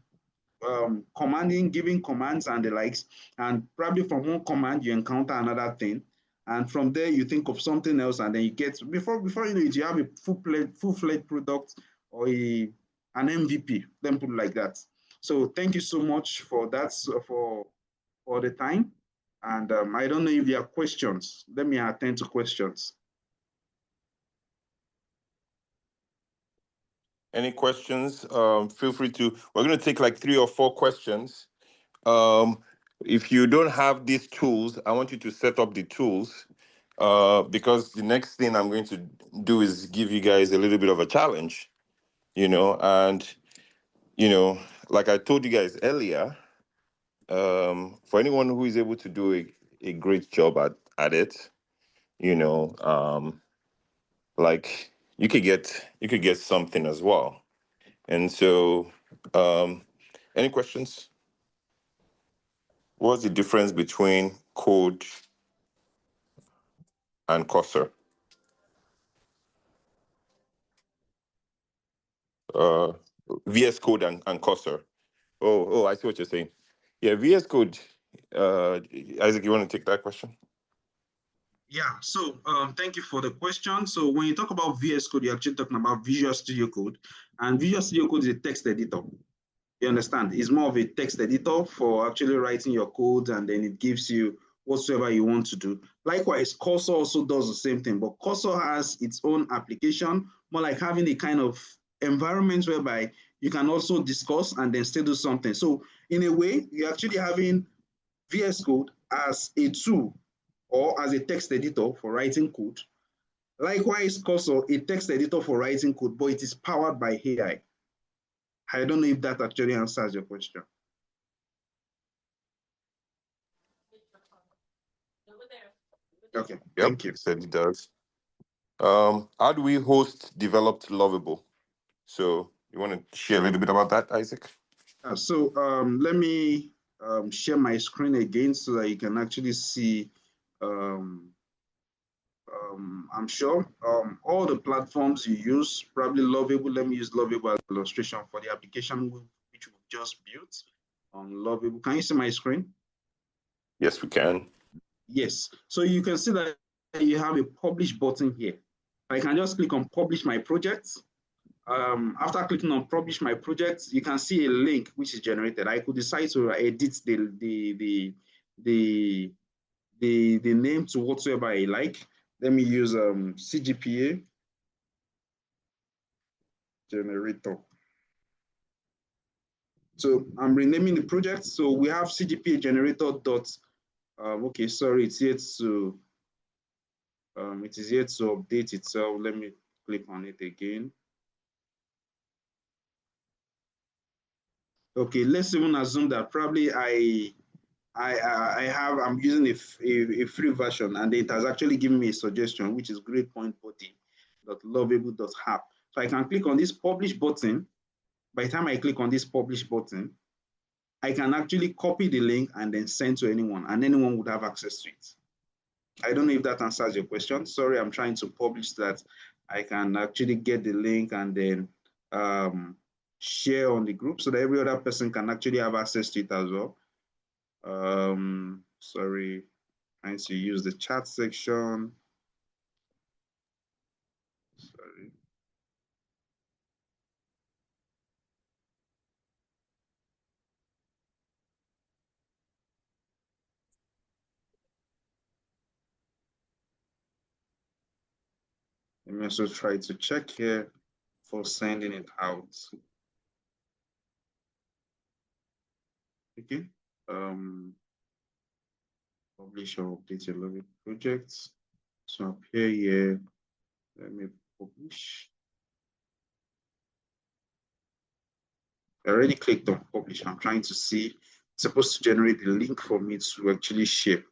giving commands and the likes, and probably from one command you encounter another thing, and from there you think of something else, and then you get before you know it, you have a full-fledged product, or an MVP. Let me put it like that. So thank you so much for that, for the time. And I don't know if there are questions. Let me attend to questions. Any questions? Feel free to. We're going to take like 3 or 4 questions. If you don't have these tools, I want you to set up the tools, because the next thing I'm going to do is give you guys a little bit of a challenge, and like I told you guys earlier, for anyone who is able to do a great job at it, like you could get something as well. And so, any questions? What's the difference between code and cursor? VS Code and cursor. Oh, I see what you're saying. Yeah, VS Code. Isaac, you want to take that question? Yeah, so thank you for the question. So when you talk about VS Code, you're actually talking about Visual Studio Code, and Visual Studio Code is a text editor. You understand? It's more of a text editor for actually writing your code, and then it gives you whatsoever you want to do. Likewise, Cursor also does the same thing, but Cursor has its own application, more like having a kind of environment whereby you can also discuss and then still do something. So in a way, you're actually having VS Code as a tool or as a text editor for writing code. Likewise, Cursor, a text editor for writing code, but it is powered by AI. I don't know if that actually answers your question. Okay, thank you. He said it does. How do we host developed Lovable? So you want to share a little bit about that, Isaac? So let me share my screen again so that you can actually see. I'm sure all the platforms you use, probably Lovable. Let me use Lovable as an illustration for the application which we've just built on Lovable. Can you see my screen? Yes, we can. Yes. So you can see that you have a publish button here. I can just click on publish my project. After clicking on publish my project, you can see a link which is generated. I could decide to edit the name to whatsoever I like. Let me use CGPA generator. So I'm renaming the project. So we have CGPA generator dot. Okay, sorry, it's yet to. It is yet to update itself. Let me click on it again. Okay, let's even assume that probably I'm using a free version, and it has actually given me a suggestion, which is grade.body.lovable.app. So I can click on this publish button. By the time I click on this publish button, I can actually copy the link and then send to anyone, and anyone would have access to it. I don't know if that answers your question. Sorry, I'm trying to publish that. I can actually get the link and then share on the group so that every other person can actually have access to it as well. Sorry, trying to use the chat section. Sorry. Let me also try to check here for sending it out. Okay. Publish or update your Lovable projects. So up here, let me publish. I already clicked on publish. I'm trying to see. It's supposed to generate the link for me to actually share.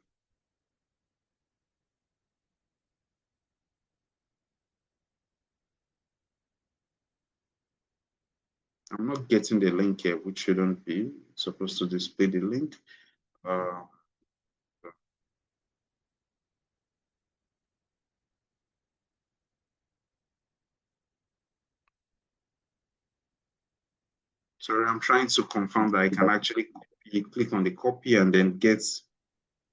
I'm not getting the link here, which shouldn't be. It's supposed to display the link. Sorry, I'm trying to confirm that I can actually click on the copy and then get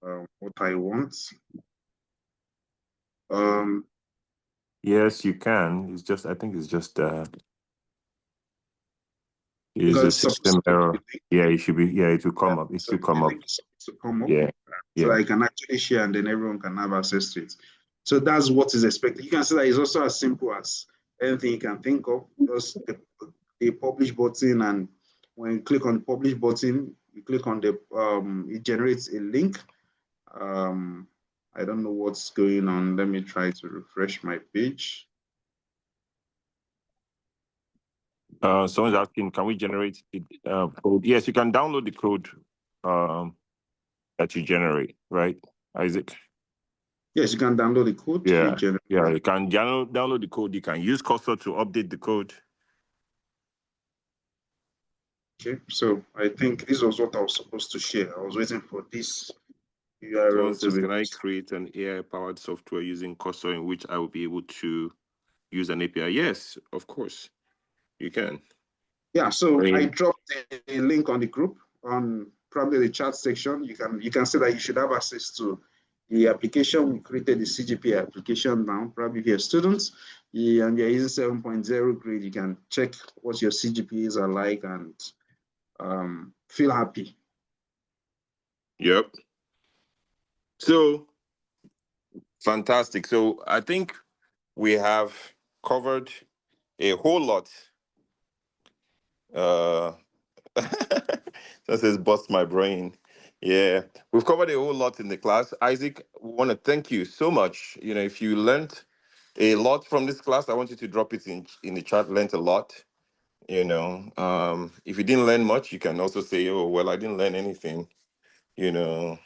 what I want. Yes, you can. It's just, I think it's just is a system error. Yeah, it should be. Yeah, it will come up. It should come up. To come up. Yeah. So I can actually share and then everyone can have access to it. So that's what is expected. You can see that it's also as simple as anything you can think of. Just the publish button, and when you click on the publish button, you click on the it generates a link. I don't know what's going on. Let me try to refresh my page. Someone's asking, can we generate it, code? Yes, you can download the code that you generate, right, Isaac? Yes, you can download the code. Yeah, you can download the code. You can use Cursor to update the code. Okay, so I think this was what I was supposed to share. I was waiting for this Someone URL to says, be. can I create an AI-powered software using Cursor in which I will be able to use an API? Yes, of course, you can. Yeah, so I mean, dropped a link on the group on probably the chat section. You can see that you should have access to the application. We created the CGP application now. Probably if you're students and you're using 7.0 grade, you can check what your CGPs are like and feel happy. Yep. So fantastic. So I think we have covered a whole lot. That says bust my brain. Yeah, we've covered a whole lot in the class. Isaac, we want to thank you so much. You know, if you learned a lot from this class, I want you to drop it in the chat. Learned a lot. You know, if you didn't learn much, you can also say, "Oh, well, I didn't learn anything." You know,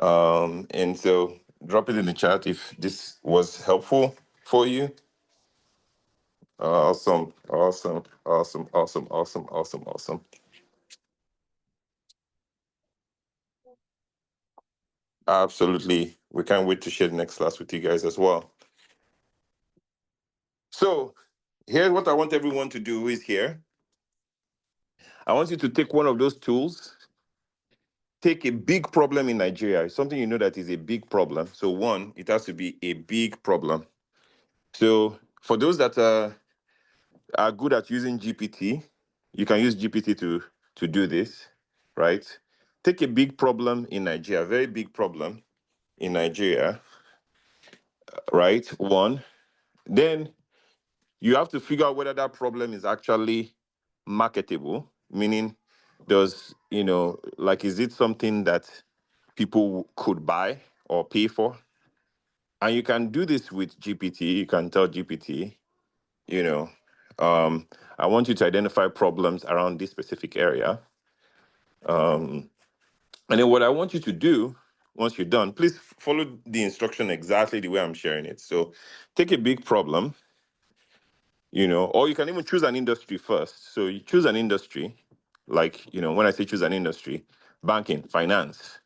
and so drop it in the chat if this was helpful for you. Awesome, awesome, awesome, awesome, awesome, awesome, awesome. Absolutely. We can't wait to share the next class with you guys as well. So here's what I want everyone to do is here. I want you to take one of those tools, take a big problem in Nigeria, something you know that is a big problem. So one, it has to be a big problem. So for those that are good at using GPT, you can use GPT to do this, right? Take a big problem in Nigeria, a very big problem in Nigeria, right? One. Then you have to figure out whether that problem is actually marketable, meaning does, like, is it something that people could buy or pay for? And you can do this with GPT. You can tell GPT, you know, I want you to identify problems around this specific area. And then what I want you to do once you're done, please follow the instruction exactly the way I'm sharing it. So take a big problem, or you can even choose an industry first. So you choose an industry, like, when I say choose an industry, banking, finance,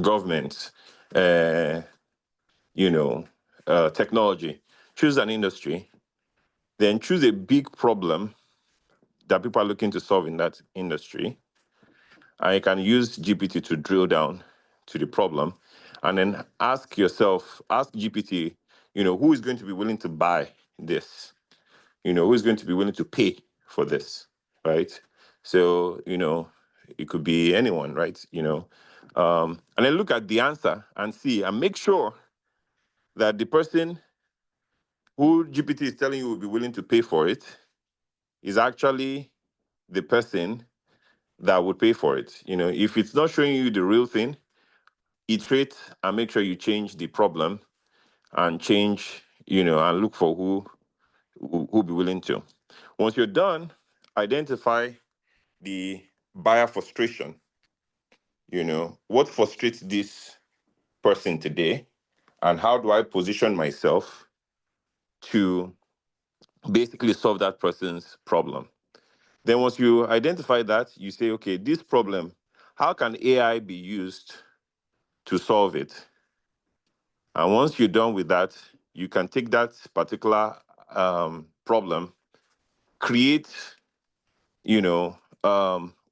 government, technology. Choose an industry, then choose a big problem that people are looking to solve in that industry. And you can use GPT to drill down to the problem, and then ask GPT, who is going to be willing to buy this? Who is going to be willing to pay for this, right? So, it could be anyone, right? And then look at the answer and see, and make sure that the person who GPT is telling you will be willing to pay for it is actually the person that would pay for it. If it's not showing you the real thing, iterate and make sure you change the problem and change, and look for who be willing to. Once you're done, identify the buyer frustration. What frustrates this person today, and how do I position myself to basically solve that person's problem? Then once you identify that, you say, okay, this problem, how can AI be used to solve it? And once you're done with that, you can take that particular problem, create,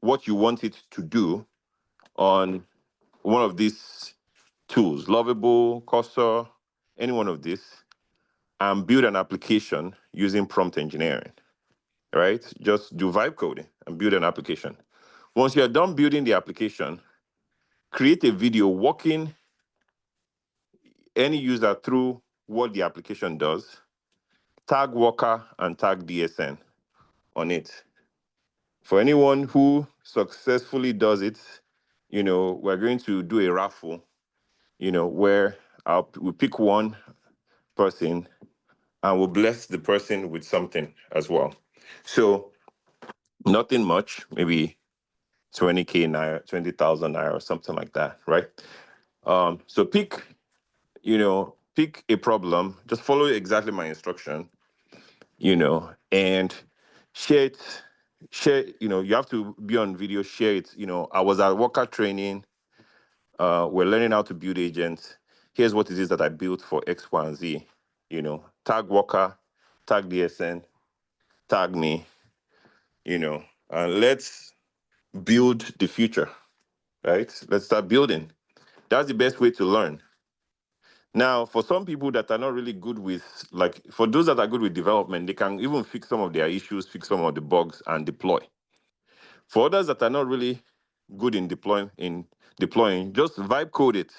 what you want it to do on one of these tools, Lovable, Cursor, any one of these, and build an application using prompt engineering, right? Just do vibe coding and build an application. Once you're done building the application, create a video walking any user through what the application does, tag Wokkah and tag DSN on it. For anyone who successfully does it, we're going to do a raffle, where we pick one person and we'll bless the person with something as well. So nothing much, maybe 20K naira, 20,000 naira or something like that, right? So pick a problem, just follow exactly my instruction, and share it. Share, you have to be on video, share it. I was at Wokkah training. We're learning how to build agents. Here's what it is that I built for X, Y, and Z. Tag Wokkah, tag DSN, tag me, and let's build the future, right? Let's start building. That's the best way to learn. Now, for some people that are not really good with, for those that are good with development, they can even fix some of their issues, fix some of the bugs, and deploy. For others that are not really good in deploying, just vibe code it.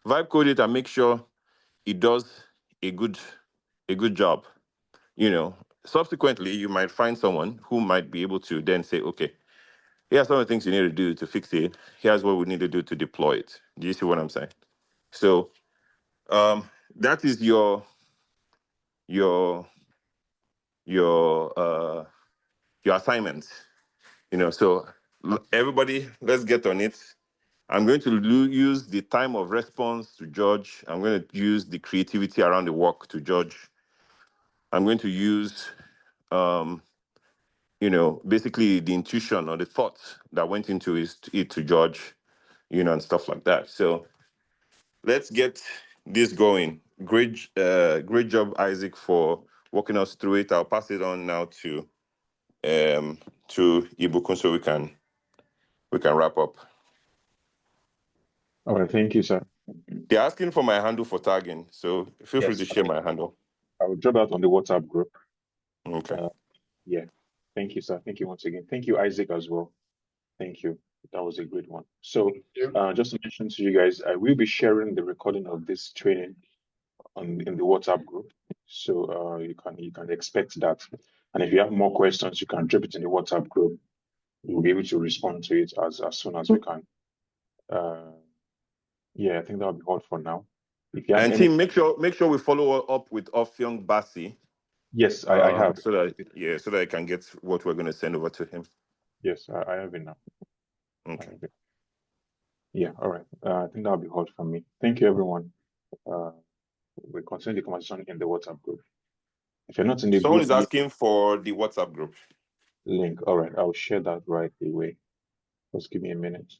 Vibe code it and make sure it does a good job. Subsequently, you might find someone who might be able to then say, okay, here's some of the things you need to do to fix it. Here's what we need to do to deploy it. Do you see what I'm saying? So that is your assignment. So everybody, let's get on it. I'm going to use the time of response to judge. I'm going to use the creativity around the work to judge. I'm going to use basically the intuition or the thoughts that went into it to judge, and stuff like that. So let's get this going. Great job, Isaac, for walking us through it. I'll pass it on now to Ibukun so we can wrap up. All right, thank you, sir. They're asking for my handle for tagging, so feel free to share my handle. I will drop that on the WhatsApp group. Okay. Yeah. Thank you, sir. Thank you once again. Thank you, Isaac, as well. Thank you. That was a great one. So just to mention to you guys, I will be sharing the recording of this training in the WhatsApp group. So you can expect that. And if you have more questions, you can drop it in the WhatsApp group. We'll be able to respond to it as soon as we can. Yeah, I think that'll be all for now. If you have And any... team, make sure we follow up with Ofyong Basi. Yes, I have. So that I can get what we're going to send over to him. Yes, I have it now. Okay. Yeah, all right. I think that'll be all from me. Thank you, everyone. We'll continue the conversation in the WhatsApp group. If you're not in the Someone group, is asking for the WhatsApp group link. All right, I'll share that right away. Just give me a minute.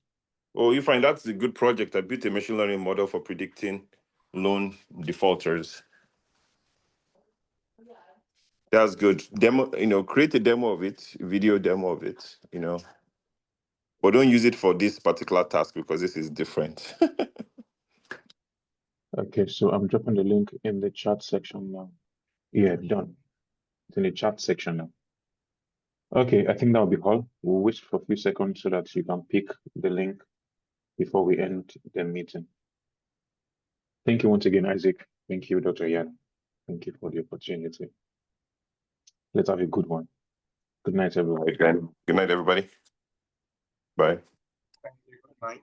Oh, you find that's a good project. I built a machine learning model for predicting loan defaulters. That's good. Demo, create a demo of it, video demo of it, But don't use it for this particular task because this is different. Okay, so I'm dropping the link in the chat section now. Yeah, done. It's in the chat section now. Okay, I think that'll be all. We'll wait for a few seconds so that you can pick the link before we end the meeting. Thank you once again, Isaac. Thank you, Dr. Yan. Thank you for the opportunity. Let's have a good one. Good night, everyone. Okay. Good night, everybody. Bye. Thank you. Good night.